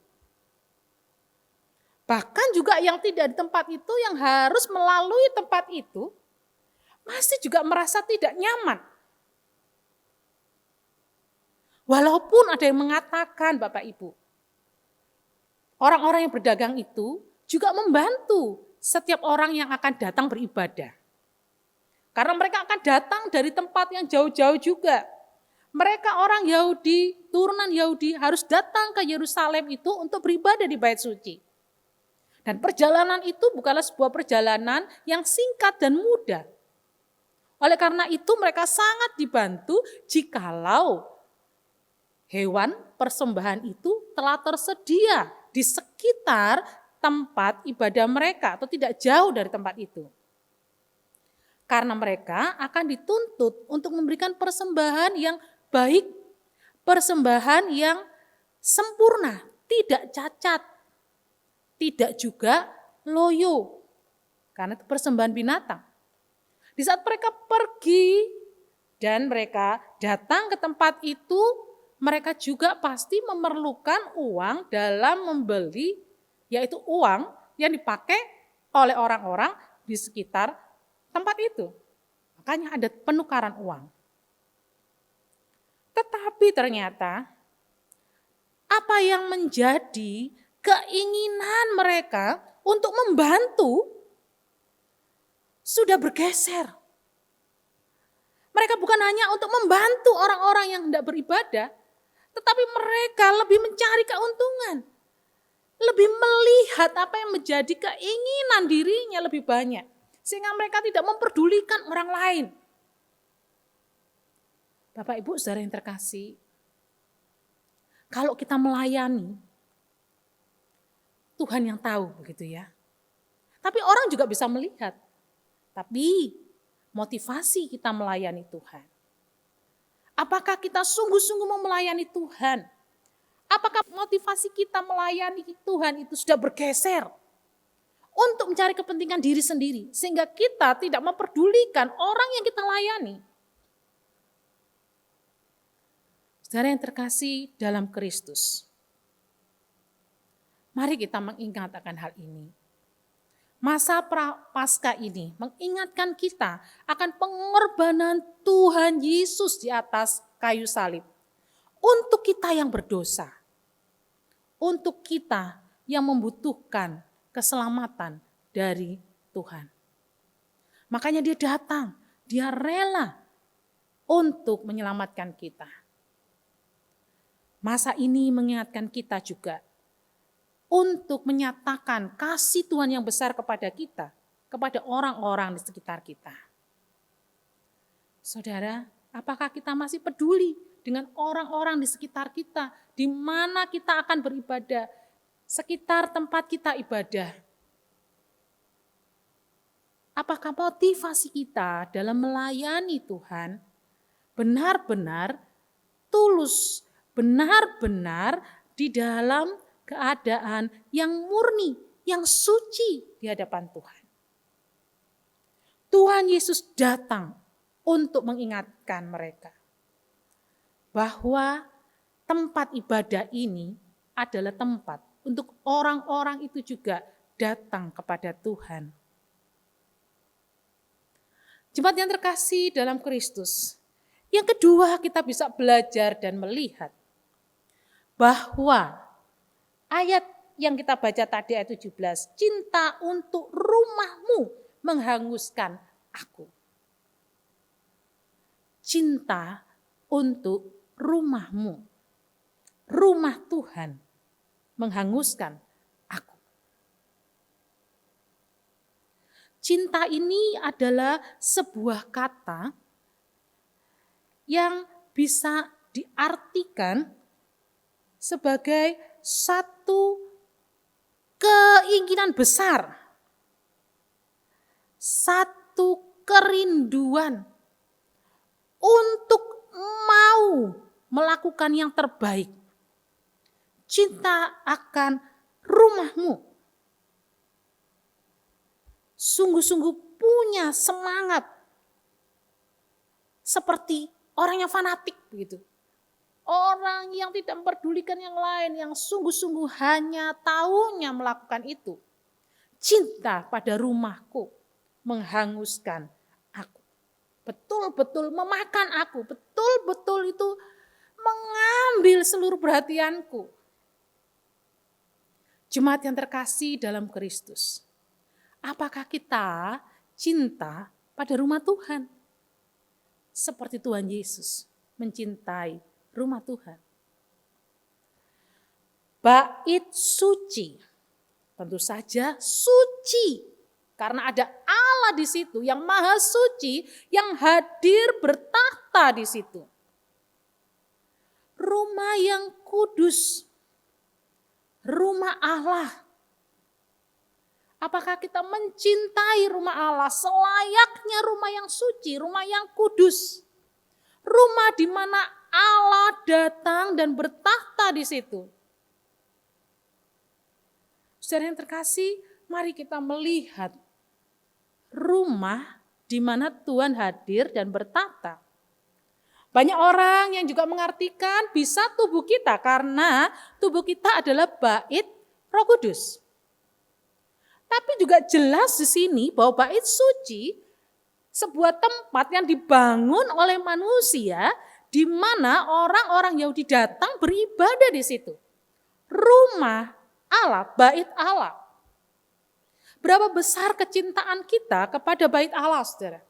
Bahkan juga yang tidak di tempat itu, yang harus melalui tempat itu, masih juga merasa tidak nyaman. Walaupun ada yang mengatakan, Bapak Ibu, orang-orang yang berdagang itu juga membantu setiap orang yang akan datang beribadah. Karena mereka akan datang dari tempat yang jauh-jauh juga. Mereka orang Yahudi, turunan Yahudi harus datang ke Yerusalem itu untuk beribadah di Bait Suci. Dan perjalanan itu bukanlah sebuah perjalanan yang singkat dan mudah. Oleh karena itu mereka sangat dibantu jikalau hewan persembahan itu telah tersedia di sekitar tempat ibadah mereka atau tidak jauh dari tempat itu. Karena mereka akan dituntut untuk memberikan persembahan yang baik, persembahan yang sempurna, tidak cacat, tidak juga loyo, karena itu persembahan binatang. Di saat mereka pergi dan mereka datang ke tempat itu, mereka juga pasti memerlukan uang dalam membeli, yaitu uang yang dipakai oleh orang-orang di sekitar tempat itu. Makanya ada penukaran uang. Tetapi ternyata apa yang menjadi keinginan mereka untuk membantu sudah bergeser. Mereka bukan hanya untuk membantu orang-orang yang hendak beribadah, tetapi mereka lebih mencari keuntungan. Lebih melihat apa yang menjadi keinginan dirinya lebih banyak. Sehingga mereka tidak memperdulikan orang lain. Bapak Ibu saudara yang terkasih, kalau kita melayani, Tuhan yang tahu begitu ya. Tapi orang juga bisa melihat. Tapi motivasi kita melayani Tuhan. Apakah kita sungguh-sungguh mau melayani Tuhan? Apakah motivasi kita melayani Tuhan itu sudah bergeser untuk mencari kepentingan diri sendiri, sehingga kita tidak memperdulikan orang yang kita layani? Saudara yang terkasih dalam Kristus, mari kita mengingat akan hal ini. Masa Paskah ini mengingatkan kita akan pengorbanan Tuhan Yesus di atas kayu salib. Untuk kita yang berdosa, untuk kita yang membutuhkan keselamatan dari Tuhan. Makanya dia datang, dia rela untuk menyelamatkan kita. Masa ini mengingatkan kita juga untuk menyatakan kasih Tuhan yang besar kepada kita, kepada orang-orang di sekitar kita. Saudara, apakah kita masih peduli dengan orang-orang di sekitar kita, di mana kita akan beribadah, sekitar tempat kita ibadah? Apakah motivasi kita dalam melayani Tuhan benar-benar tulus, benar-benar di dalam keadaan yang murni, yang suci di hadapan Tuhan? Tuhan Yesus datang untuk mengingatkan mereka bahwa tempat ibadah ini adalah tempat untuk orang-orang itu juga datang kepada Tuhan. Jemaat yang terkasih dalam Kristus, yang kedua kita bisa belajar dan melihat bahwa ayat yang kita baca tadi ayat 17, cinta untuk rumahmu menghanguskan aku. Cinta untuk rumahmu, rumah Tuhan menghanguskan Cinta ini adalah sebuah kata yang bisa diartikan sebagai satu keinginan besar, satu kerinduan untuk mau melakukan yang terbaik. Cinta akan rumahmu. Sungguh-sungguh punya semangat seperti orang yang fanatik begitu. Orang yang tidak memperdulikan yang lain, yang sungguh-sungguh hanya taunya melakukan itu. Cinta pada rumahku menghanguskan aku. Betul-betul memakan aku, betul-betul itu mengambil seluruh perhatianku. Jemaat yang terkasih dalam Kristus, apakah kita cinta pada rumah Tuhan? Seperti Tuhan Yesus mencintai rumah Tuhan. Bait suci, tentu saja suci. Karena ada Allah di situ yang maha suci, yang hadir bertahta di situ. Rumah yang kudus, rumah Allah. Apakah kita mencintai rumah Allah selayaknya rumah yang suci, rumah yang kudus? Rumah di mana Allah datang dan bertahta di situ. Saudara yang terkasih, mari kita melihat rumah di mana Tuhan hadir dan bertahta. Banyak orang yang juga mengartikan bisa tubuh kita karena tubuh kita adalah bait Roh Kudus. Tapi juga jelas di sini bahwa bait suci sebuah tempat yang dibangun oleh manusia di mana orang-orang Yahudi datang beribadah di situ. Rumah Allah, bait Allah. Berapa besar kecintaan kita kepada bait Allah, saudara?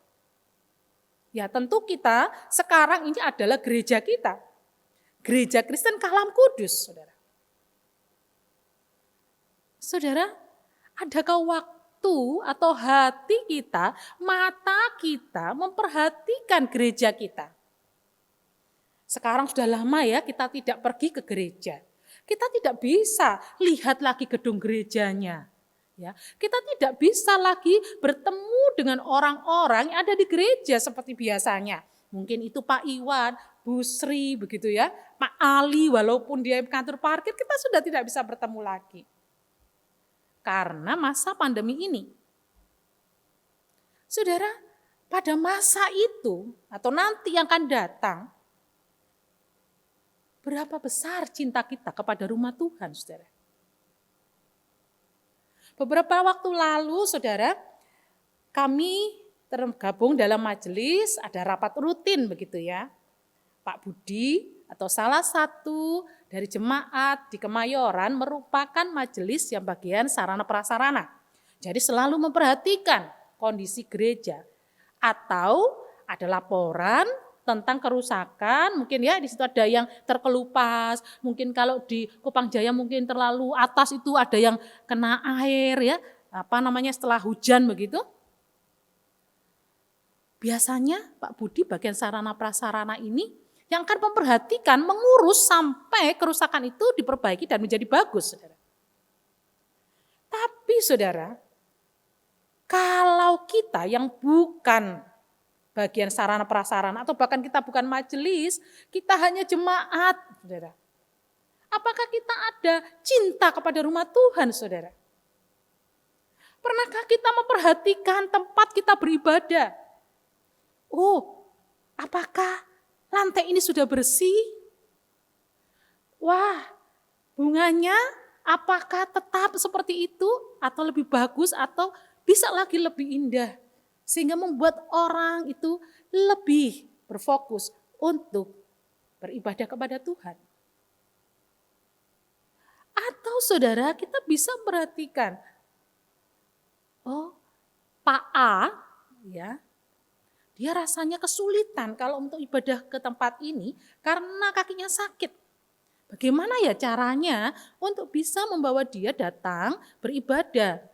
Ya tentu kita sekarang ini adalah gereja kita. Gereja Kristen Kalam Kudus, saudara. Saudara, adakah waktu atau hati kita, mata kita memperhatikan gereja kita? Sekarang sudah lama ya kita tidak pergi ke gereja. Kita tidak bisa lihat lagi gedung gerejanya. Ya, kita tidak bisa lagi bertemu dengan orang-orang yang ada di gereja seperti biasanya. Mungkin itu Pak Iwan, Bu Sri, begitu ya, Pak Ali, walaupun dia kantor parkir, kita sudah tidak bisa bertemu lagi. Karena masa pandemi ini. Saudara, pada masa itu atau nanti yang akan datang, berapa besar cinta kita kepada rumah Tuhan, saudara? Beberapa waktu lalu, saudara, kami tergabung dalam majelis, ada rapat rutin begitu ya. Pak Budi atau salah satu dari jemaat di Kemayoran merupakan majelis yang bagian sarana prasarana. Jadi selalu memperhatikan kondisi gereja. Atau ada laporan tentang kerusakan, mungkin ya di situ ada yang terkelupas, mungkin kalau di Kupang Jaya mungkin terlalu atas itu ada yang kena air ya, setelah hujan begitu. Biasanya Pak Budi bagian sarana prasarana ini yang akan memperhatikan, mengurus sampai kerusakan itu diperbaiki dan menjadi bagus, saudara. Tapi saudara, kalau kita yang bukan bagian sarana prasarana atau bahkan kita bukan majelis, kita hanya jemaat, saudara. Apakah kita ada cinta kepada rumah Tuhan, saudara? Pernahkah kita memperhatikan tempat kita beribadah? Oh, apakah lantai ini sudah bersih? Wah, bunganya apakah tetap seperti itu atau lebih bagus atau bisa lagi lebih indah? Sehingga membuat orang itu lebih berfokus untuk beribadah kepada Tuhan. Atau saudara, kita bisa perhatikan, oh Pak A, ya, dia rasanya kesulitan kalau untuk ibadah ke tempat ini karena kakinya sakit. Bagaimana ya caranya untuk bisa membawa dia datang beribadah?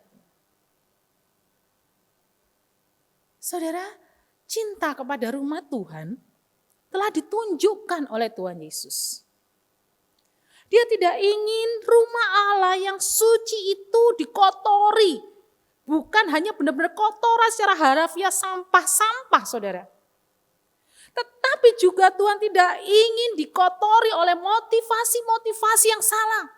Saudara, cinta kepada rumah Tuhan telah ditunjukkan oleh Tuhan Yesus. Dia tidak ingin rumah Allah yang suci itu dikotori. Bukan hanya benar-benar kotoran secara harafiah sampah-sampah, saudara. Tetapi juga Tuhan tidak ingin dikotori oleh motivasi-motivasi yang salah.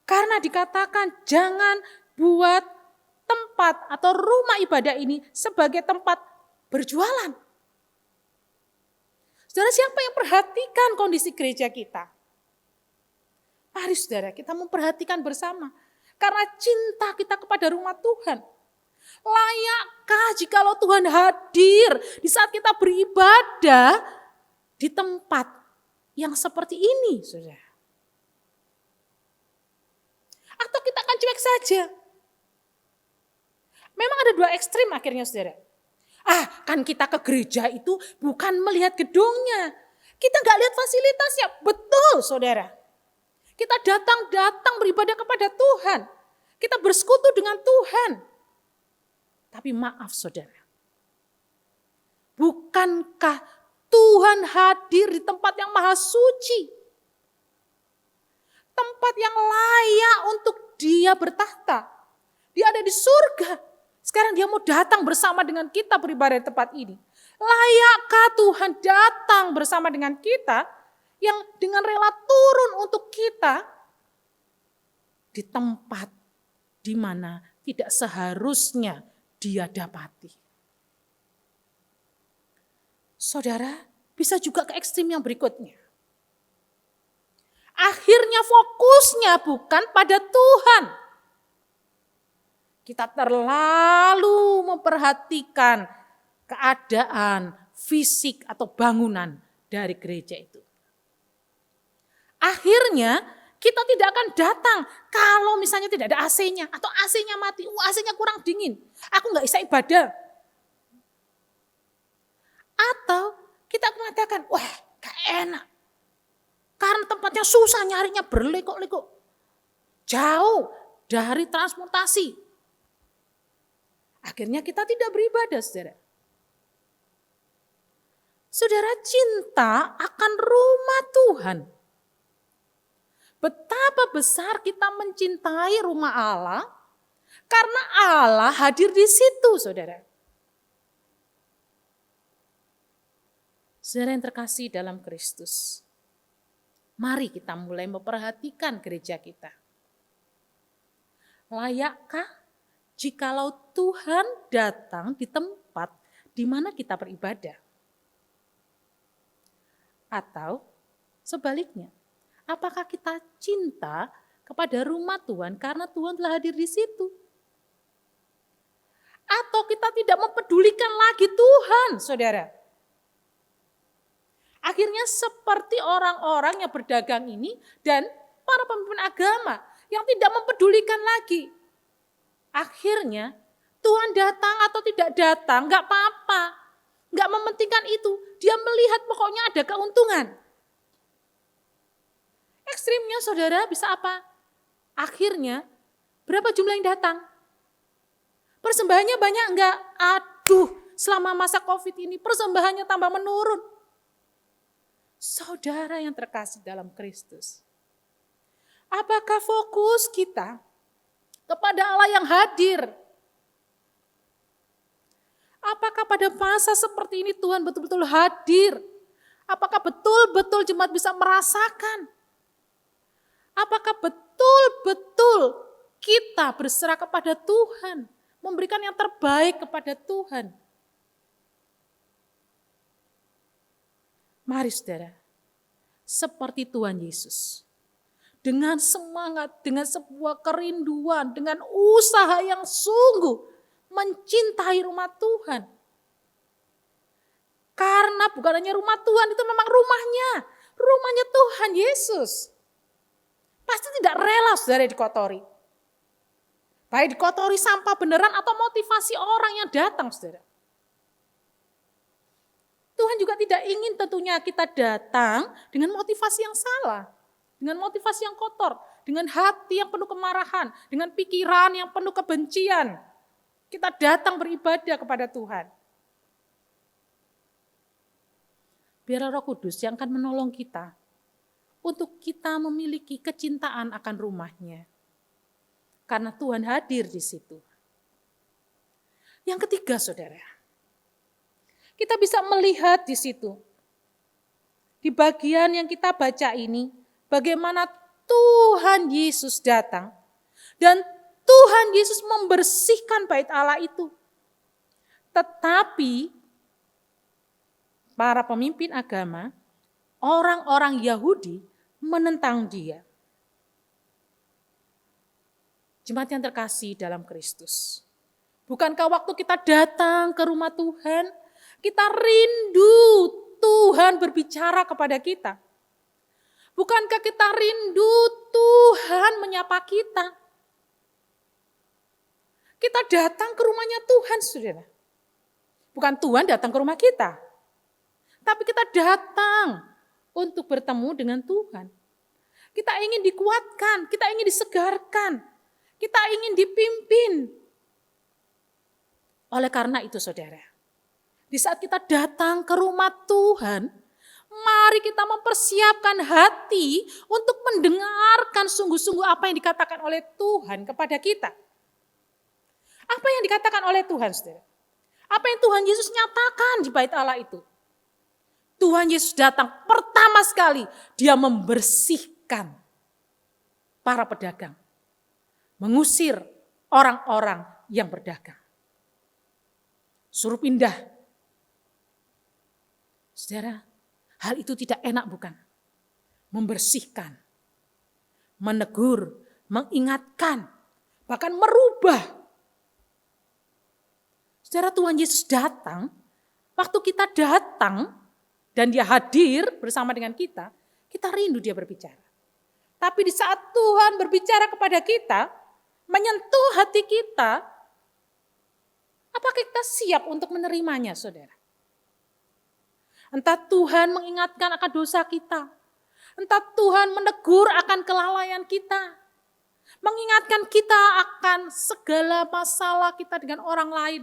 Karena dikatakan jangan buat tempat atau rumah ibadah ini sebagai tempat berjualan. Saudara, siapa yang perhatikan kondisi gereja kita? Mari saudara, kita memperhatikan bersama. Karena cinta kita kepada rumah Tuhan. Layakkah jikalau Tuhan hadir di saat kita beribadah di tempat yang seperti ini, saudara? Atau kita akan cuek saja? Memang ada dua ekstrim akhirnya, saudara. Kan kita ke gereja itu bukan melihat gedungnya. Kita nggak lihat fasilitasnya. Betul, saudara. Kita datang beribadah kepada Tuhan. Kita bersekutu dengan Tuhan. Tapi maaf saudara. Bukankah Tuhan hadir di tempat yang maha suci? Tempat yang layak untuk dia bertahta. Dia ada di surga. Sekarang dia mau datang bersama dengan kita beribadah di tempat ini. Layakkah Tuhan datang bersama dengan kita? Yang dengan rela turun untuk kita di tempat di mana tidak seharusnya dia dapati. Saudara, bisa juga ke ekstrim yang berikutnya. Akhirnya fokusnya bukan pada Tuhan. Kita terlalu memperhatikan keadaan fisik atau bangunan dari gereja itu. Akhirnya kita tidak akan datang kalau misalnya tidak ada AC-nya atau AC-nya mati, AC-nya kurang dingin, aku nggak bisa ibadah. Atau kita mengatakan, wah gak enak, karena tempatnya susah nyarinya berlekok-lekok, jauh dari transportasi. Akhirnya kita tidak beribadah, saudara. Saudara, cinta akan rumah Tuhan. Betapa besar kita mencintai rumah Allah karena Allah hadir di situ, saudara. Saudara yang terkasih dalam Kristus, mari kita mulai memperhatikan gereja kita. Layakkah jikalau Tuhan datang di tempat di mana kita beribadah? Atau sebaliknya, apakah kita cinta kepada rumah Tuhan karena Tuhan telah hadir di situ? Atau kita tidak mempedulikan lagi Tuhan, saudara? Akhirnya seperti orang-orang yang berdagang ini dan para pemimpin agama yang tidak mempedulikan lagi. Akhirnya Tuhan datang atau tidak datang, gak apa-apa. Gak mementingkan itu, dia melihat pokoknya ada keuntungan. Ekstrimnya saudara bisa apa? Akhirnya berapa jumlah yang datang? Persembahannya banyak enggak? Aduh, selama masa COVID ini persembahannya tambah menurun. Saudara yang terkasih dalam Kristus, apakah fokus kita kepada Allah yang hadir? Apakah pada masa seperti ini Tuhan betul-betul hadir? Apakah betul-betul jemaat bisa merasakan? Apakah betul-betul kita berserah kepada Tuhan, memberikan yang terbaik kepada Tuhan? Mari saudara, seperti Tuhan Yesus, dengan semangat, dengan sebuah kerinduan, dengan usaha yang sungguh mencintai rumah Tuhan. Karena bukan hanya rumah Tuhan, itu memang rumahnya Tuhan Yesus. Pasti tidak rela saudara dikotori. Baik dikotori sampah beneran atau motivasi orang yang datang saudara. Tuhan juga tidak ingin tentunya kita datang dengan motivasi yang salah. Dengan motivasi yang kotor. Dengan hati yang penuh kemarahan. Dengan pikiran yang penuh kebencian. Kita datang beribadah kepada Tuhan. Biarlah Roh Kudus yang akan menolong kita untuk kita memiliki kecintaan akan rumahnya. Karena Tuhan hadir di situ. Yang ketiga, saudara, kita bisa melihat di situ, di bagian yang kita baca ini, bagaimana Tuhan Yesus datang dan Tuhan Yesus membersihkan bait Allah itu. Tetapi para pemimpin agama, orang-orang Yahudi menentang dia. Jemaat yang terkasih dalam Kristus. Bukankah waktu kita datang ke rumah Tuhan, kita rindu Tuhan berbicara kepada kita? Bukankah kita rindu Tuhan menyapa kita? Kita datang ke rumahnya Tuhan, saudara. Bukan Tuhan datang ke rumah kita. Tapi kita datang untuk bertemu dengan Tuhan. Kita ingin dikuatkan, kita ingin disegarkan, kita ingin dipimpin. Oleh karena itu, saudara, di saat kita datang ke rumah Tuhan, mari kita mempersiapkan hati untuk mendengarkan sungguh-sungguh apa yang dikatakan oleh Tuhan kepada kita. Apa yang dikatakan oleh Tuhan, saudara? Apa yang Tuhan Yesus nyatakan di bait Allah itu? Tuhan Yesus datang pertama sekali, dia membersihkan para pedagang. Mengusir orang-orang yang berdagang. Suruh pindah. Saudara, hal itu tidak enak bukan? Membersihkan, menegur, mengingatkan, bahkan merubah. Saudara, Tuhan Yesus datang, waktu kita datang dan dia hadir bersama dengan kita rindu dia berbicara. Tapi di saat Tuhan berbicara kepada kita, menyentuh hati kita, apakah kita siap untuk menerimanya, saudara? Entah Tuhan mengingatkan akan dosa kita, entah Tuhan menegur akan kelalaian kita, mengingatkan kita akan segala masalah kita dengan orang lain.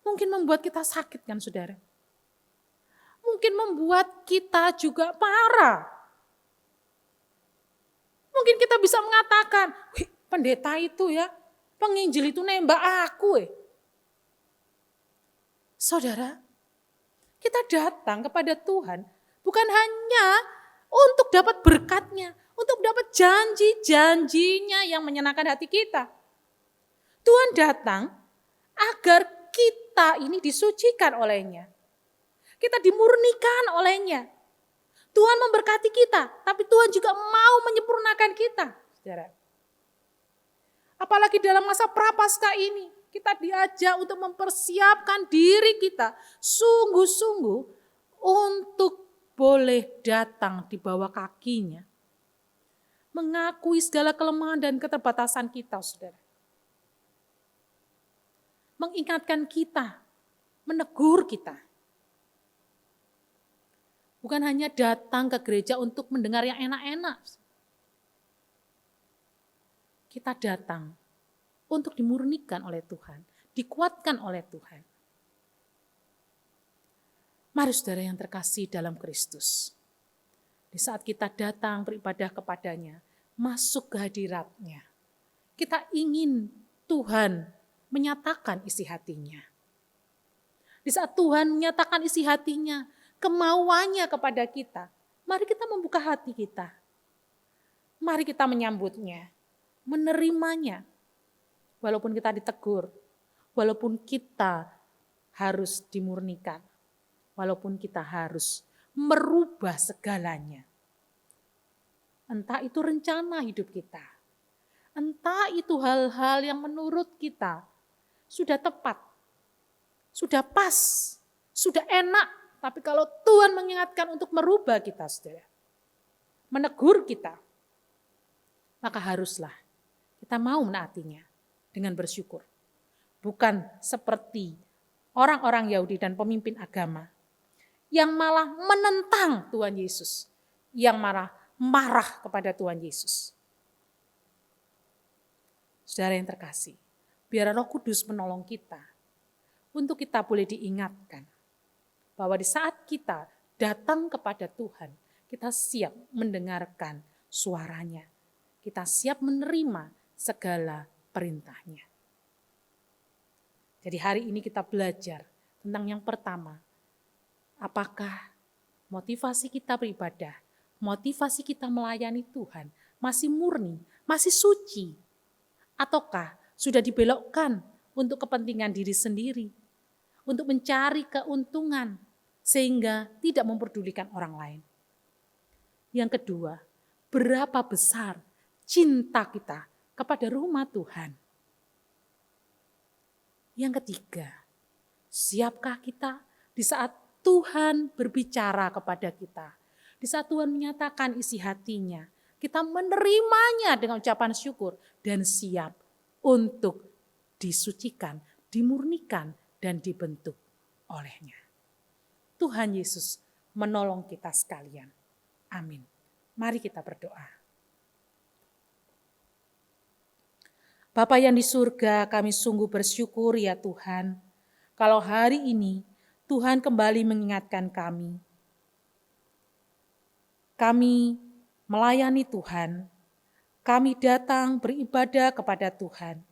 Mungkin membuat kita sakit kan, saudara? Mungkin membuat kita juga marah. Mungkin kita bisa mengatakan, pendeta itu ya, penginjil itu nembak aku. Saudara, kita datang kepada Tuhan bukan hanya untuk dapat berkatnya, untuk dapat janji-janjinya yang menyenangkan hati kita. Tuhan datang agar kita ini disucikan olehnya. Kita dimurnikan olehnya. Tuhan memberkati kita, tapi Tuhan juga mau menyempurnakan kita. Saudara. Apalagi dalam masa prapaskah ini, kita diajak untuk mempersiapkan diri kita sungguh-sungguh untuk boleh datang di bawah kakinya. Mengakui segala kelemahan dan keterbatasan kita, saudara. Mengingatkan kita, menegur kita. Bukan hanya datang ke gereja untuk mendengar yang enak-enak. Kita datang untuk dimurnikan oleh Tuhan, dikuatkan oleh Tuhan. Mari saudara yang terkasih dalam Kristus. Di saat kita datang beribadah kepadanya, masuk ke hadiratnya. Kita ingin Tuhan menyatakan isi hatinya. Di saat Tuhan menyatakan isi hatinya, kemauannya kepada kita, mari kita membuka hati kita. Mari kita menyambutnya, menerimanya. Walaupun kita ditegur, walaupun kita harus dimurnikan, walaupun kita harus merubah segalanya. Entah itu rencana hidup kita, entah itu hal-hal yang menurut kita sudah tepat, sudah pas, sudah enak. Tapi kalau Tuhan mengingatkan untuk merubah kita, saudara, menegur kita, maka haruslah kita mau menaatinya dengan bersyukur. Bukan seperti orang-orang Yahudi dan pemimpin agama yang malah menentang Tuhan Yesus, yang malah marah kepada Tuhan Yesus. Saudara yang terkasih, biar Roh Kudus menolong kita untuk kita boleh diingatkan bahwa di saat kita datang kepada Tuhan, kita siap mendengarkan suaranya. Kita siap menerima segala perintahnya. Jadi hari ini kita belajar tentang yang pertama, apakah motivasi kita beribadah, motivasi kita melayani Tuhan masih murni, masih suci, ataukah sudah dibelokkan untuk kepentingan diri sendiri, untuk mencari keuntungan sehingga tidak memperdulikan orang lain. Yang kedua, berapa besar cinta kita kepada rumah Tuhan. Yang ketiga, siapkah kita di saat Tuhan berbicara kepada kita, di saat Tuhan menyatakan isi hatinya, kita menerimanya dengan ucapan syukur dan siap untuk disucikan, dimurnikan, dan dibentuk olehnya. Tuhan Yesus menolong kita sekalian. Amin. Mari kita berdoa. Bapa yang di surga, kami sungguh bersyukur ya Tuhan, kalau hari ini Tuhan kembali mengingatkan kami. Kami melayani Tuhan, kami datang beribadah kepada Tuhan.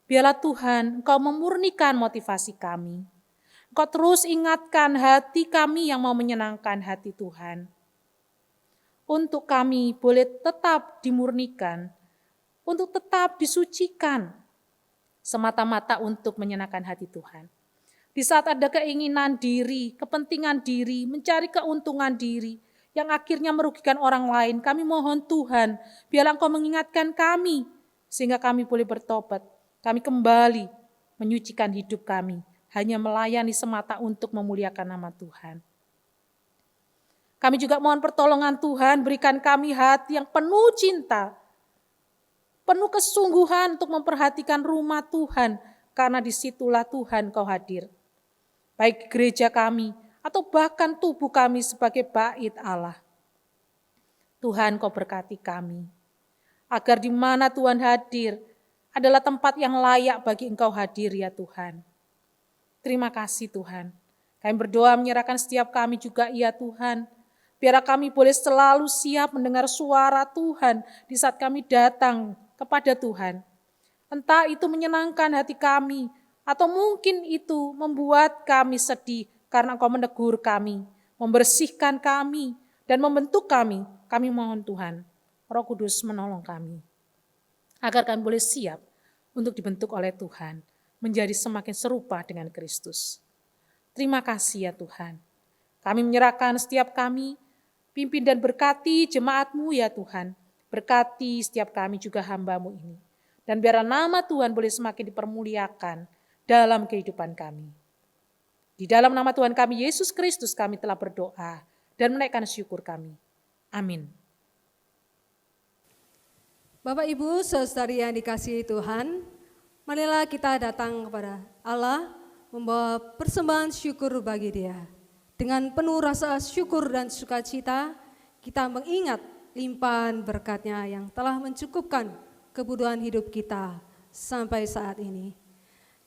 Biarlah Tuhan Engkau memurnikan motivasi kami. Engkau terus ingatkan hati kami yang mau menyenangkan hati Tuhan. Untuk kami boleh tetap dimurnikan, untuk tetap disucikan, semata-mata untuk menyenangkan hati Tuhan. Di saat ada keinginan diri, kepentingan diri, mencari keuntungan diri, yang akhirnya merugikan orang lain, kami mohon Tuhan, biarlah Engkau mengingatkan kami, sehingga kami boleh bertobat. Kami kembali menyucikan hidup kami, hanya melayani semata untuk memuliakan nama Tuhan. Kami juga mohon pertolongan Tuhan, berikan kami hati yang penuh cinta, penuh kesungguhan untuk memperhatikan rumah Tuhan, karena disitulah Tuhan Kau hadir. Baik gereja kami, atau bahkan tubuh kami sebagai bait Allah. Tuhan Kau berkati kami, agar di mana Tuhan hadir adalah tempat yang layak bagi Engkau hadir ya Tuhan. Terima kasih Tuhan. Kami berdoa menyerahkan setiap kami juga ya Tuhan. Biar kami boleh selalu siap mendengar suara Tuhan di saat kami datang kepada Tuhan. Entah itu menyenangkan hati kami, atau mungkin itu membuat kami sedih karena Engkau menegur kami, membersihkan kami, dan membentuk kami. Kami mohon Tuhan, Roh Kudus menolong kami, agar kami boleh siap untuk dibentuk oleh Tuhan, menjadi semakin serupa dengan Kristus. Terima kasih ya Tuhan. Kami menyerahkan setiap kami, pimpin dan berkati jemaat-Mu ya Tuhan. Berkati setiap kami juga hamba-Mu ini. Dan biar nama Tuhan boleh semakin dipermuliakan dalam kehidupan kami. Di dalam nama Tuhan kami Yesus Kristus kami telah berdoa dan menaikkan syukur kami. Amin. Bapak Ibu saudari yang dikasihi Tuhan, marilah kita datang kepada Allah membawa persembahan syukur bagi Dia. Dengan penuh rasa syukur dan sukacita, kita mengingat limpahan berkat-Nya yang telah mencukupkan kebutuhan hidup kita sampai saat ini.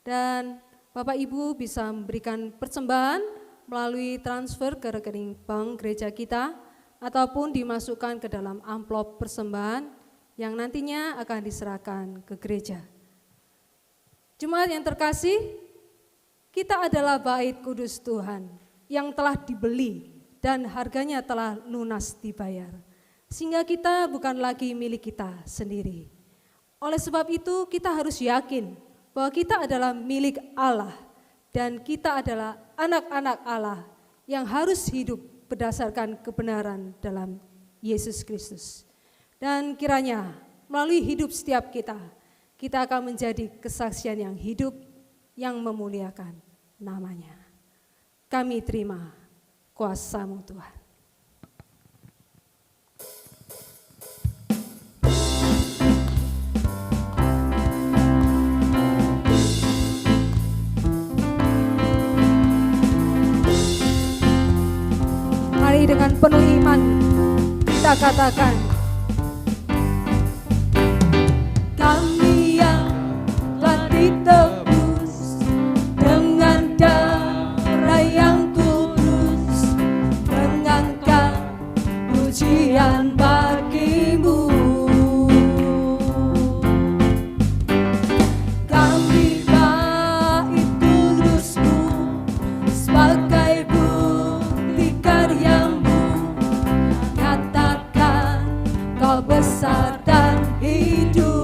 Dan Bapak Ibu bisa memberikan persembahan melalui transfer ke rekening bank gereja kita, ataupun dimasukkan ke dalam amplop persembahan yang nantinya akan diserahkan ke gereja. Jemaat yang terkasih, kita adalah bait kudus Tuhan yang telah dibeli dan harganya telah lunas dibayar. Sehingga kita bukan lagi milik kita sendiri. Oleh sebab itu kita harus yakin bahwa kita adalah milik Allah dan kita adalah anak-anak Allah yang harus hidup berdasarkan kebenaran dalam Yesus Kristus. Dan kiranya melalui hidup setiap kita, kita akan menjadi kesaksian yang hidup yang memuliakan namanya. Kami terima kuasa-Mu Tuhan. Mari dengan penuh iman kita katakan, Kami yang besar dan hidup.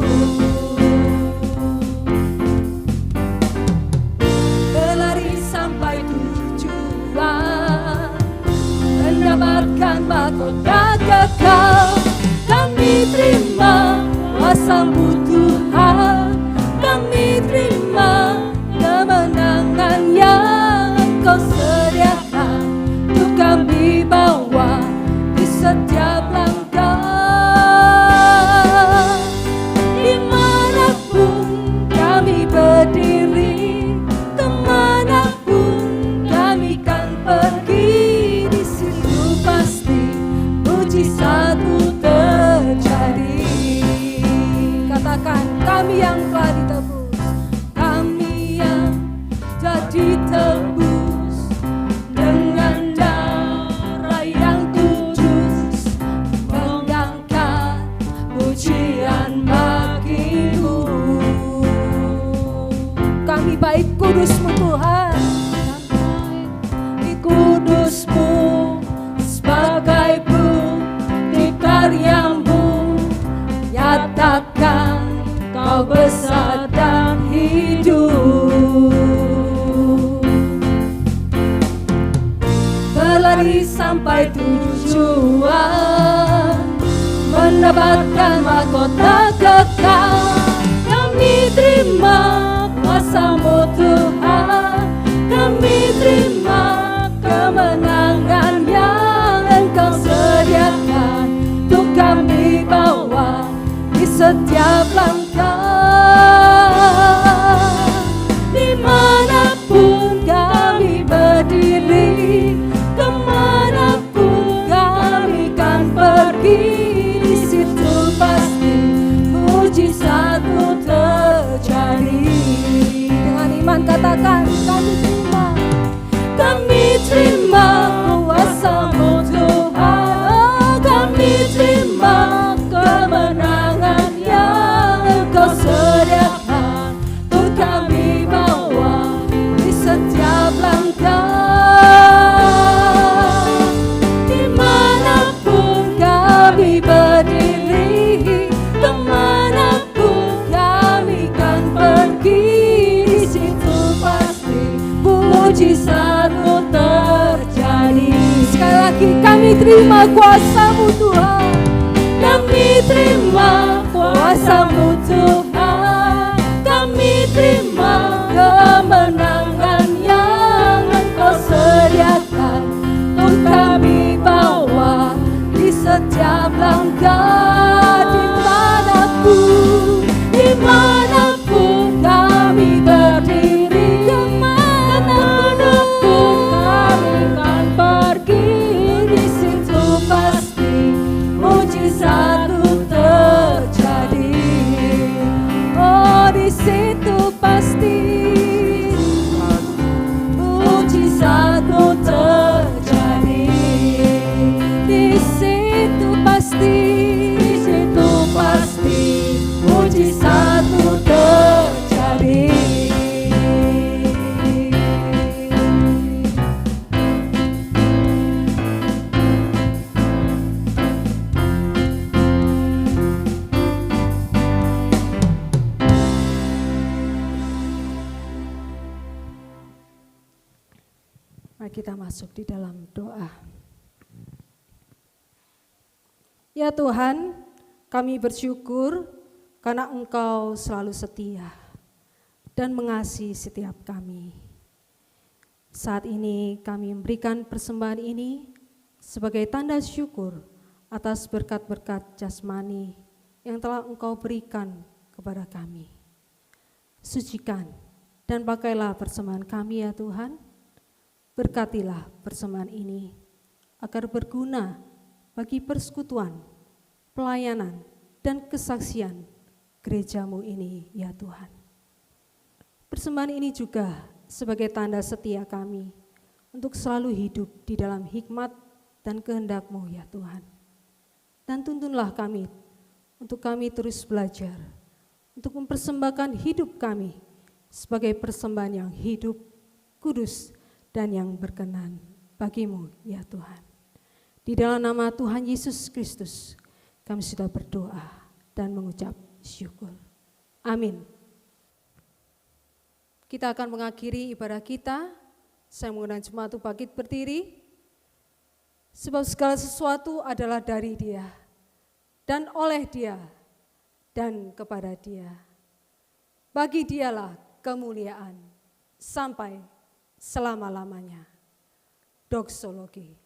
Berlari sampai tujuan, mendapatkan mahkota kekal. Kami terima kuasa-Mu Tuhan, kami terima kemenangan yang Engkau sediakan untuk kami bawa di setiap langkah. Dimanapun kami berdiri, kemanapun kami kan pergi, di situ pasti mujizat-Mu terjadi. Katakan, kami yang telah ditebus, kami yang telah ditebus dengan darah yang kudus, mengangkat pujian bagimu. Kami baik kudus-Mu Tuhan, di kudus-Mu sebagai bukti karya-Mu, nyatakan Kau besar dan hidup. Berlari sampai tujuan, mendapatkan mahkota kekal. Kami terima kuasa-Mu Tuhan, kami terima kemenangan yang Engkau sediakan untuk kami bawa di setiap langkah. Dimanapun kami berdiri, kemanapun kami kan pergi, di situ pasti mujizat-Mu terjadi. Dengan iman katakan, kami terima kuasa-Mu Tuhan, kami terima kemenangan yang Engkau sediakan untuk kami bawa di setiap langkah. Dimanapun kami berdiri, kemanapun kami kan pergi, di situ pasti mujizat-Mu terjadi. Sekali lagi, kami terima kuasa-Mu Tuhan, kami terima kuasa-Mu Tuhan, kami terima kemenangan yang Engkau sediakan untuk kami bawa di setiap langkah. Dimanapun kami berdiri, kemanapun kami kan pergi, di situ pasti mujizat-Mu terjadi. Oh, di situ pasti mujizat-Mu terjadi. Di situ pasti mujizat-Mu terjadi. Mari kita masuk di dalam doa. Ya Tuhan, kami bersyukur karena Engkau selalu setia dan mengasihi setiap kami. Saat ini kami memberikan persembahan ini sebagai tanda syukur atas berkat-berkat jasmani yang telah Engkau berikan kepada kami. Sucikan dan pakailah persembahan kami ya Tuhan. Berkatilah persembahan ini agar berguna bagi persekutuan, pelayanan, dan kesaksian gereja-Mu ini ya Tuhan. Persembahan ini juga sebagai tanda setia kami untuk selalu hidup di dalam hikmat dan kehendak-Mu ya Tuhan. Dan tuntunlah kami untuk kami terus belajar, untuk mempersembahkan hidup kami sebagai persembahan yang hidup, kudus, dan yang berkenan bagi-Mu ya Tuhan. Di dalam nama Tuhan Yesus Kristus, Kami sudah berdoa dan mengucap syukur. Amin. Kita akan mengakhiri ibadah kita. Saya mengundang jemaat untuk bangkit berdiri. Sebab segala sesuatu adalah dari Dia, dan oleh Dia, dan kepada Dia. Bagi Dialah kemuliaan sampai selama-lamanya. Doksologi.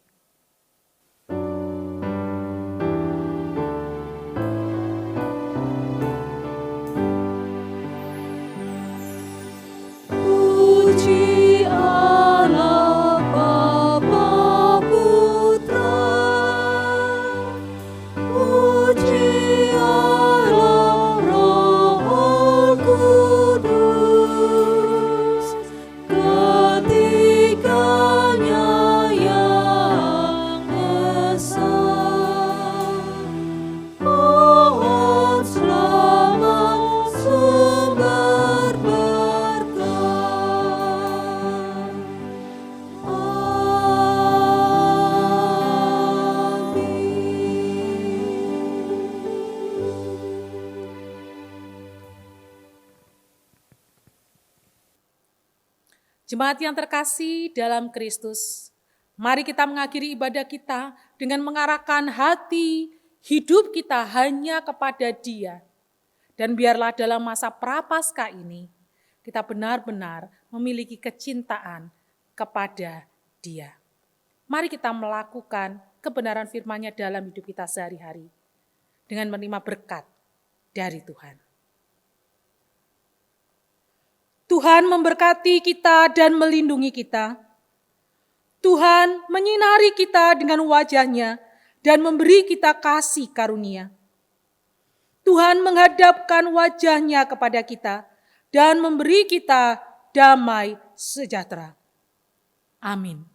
Puji Allah Bapa Putra, puji Allah Roh Kudus, ketiganya yang esa. Mohon selamat sumber berkah. Jemaat yang terkasih dalam Kristus, mari kita mengakhiri ibadah kita dengan mengarahkan hati, hidup kita hanya kepada Dia. Dan biarlah dalam masa prapaskah ini, kita benar-benar memiliki kecintaan kepada Dia. Mari kita melakukan kebenaran firman-Nya dalam hidup kita sehari-hari, dengan menerima berkat dari Tuhan. Tuhan memberkati kita dan melindungi kita. Tuhan menyinari kita dengan wajah-Nya dan memberi kita kasih karunia. Tuhan menghadapkan wajah-Nya kepada kita dan memberi kita damai sejahtera. Amin.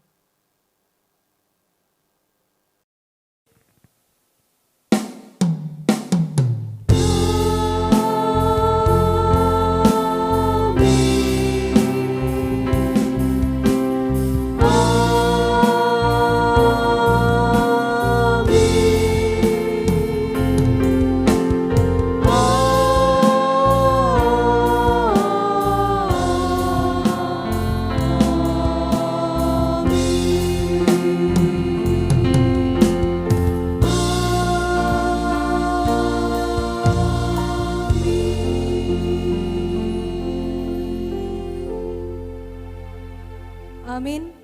Amin.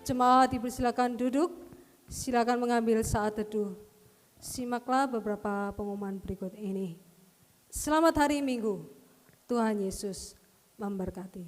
Jemaat dipersilakan duduk, silakan mengambil saat teduh. Simaklah beberapa pengumuman berikut ini. Selamat hari Minggu, Tuhan Yesus memberkati.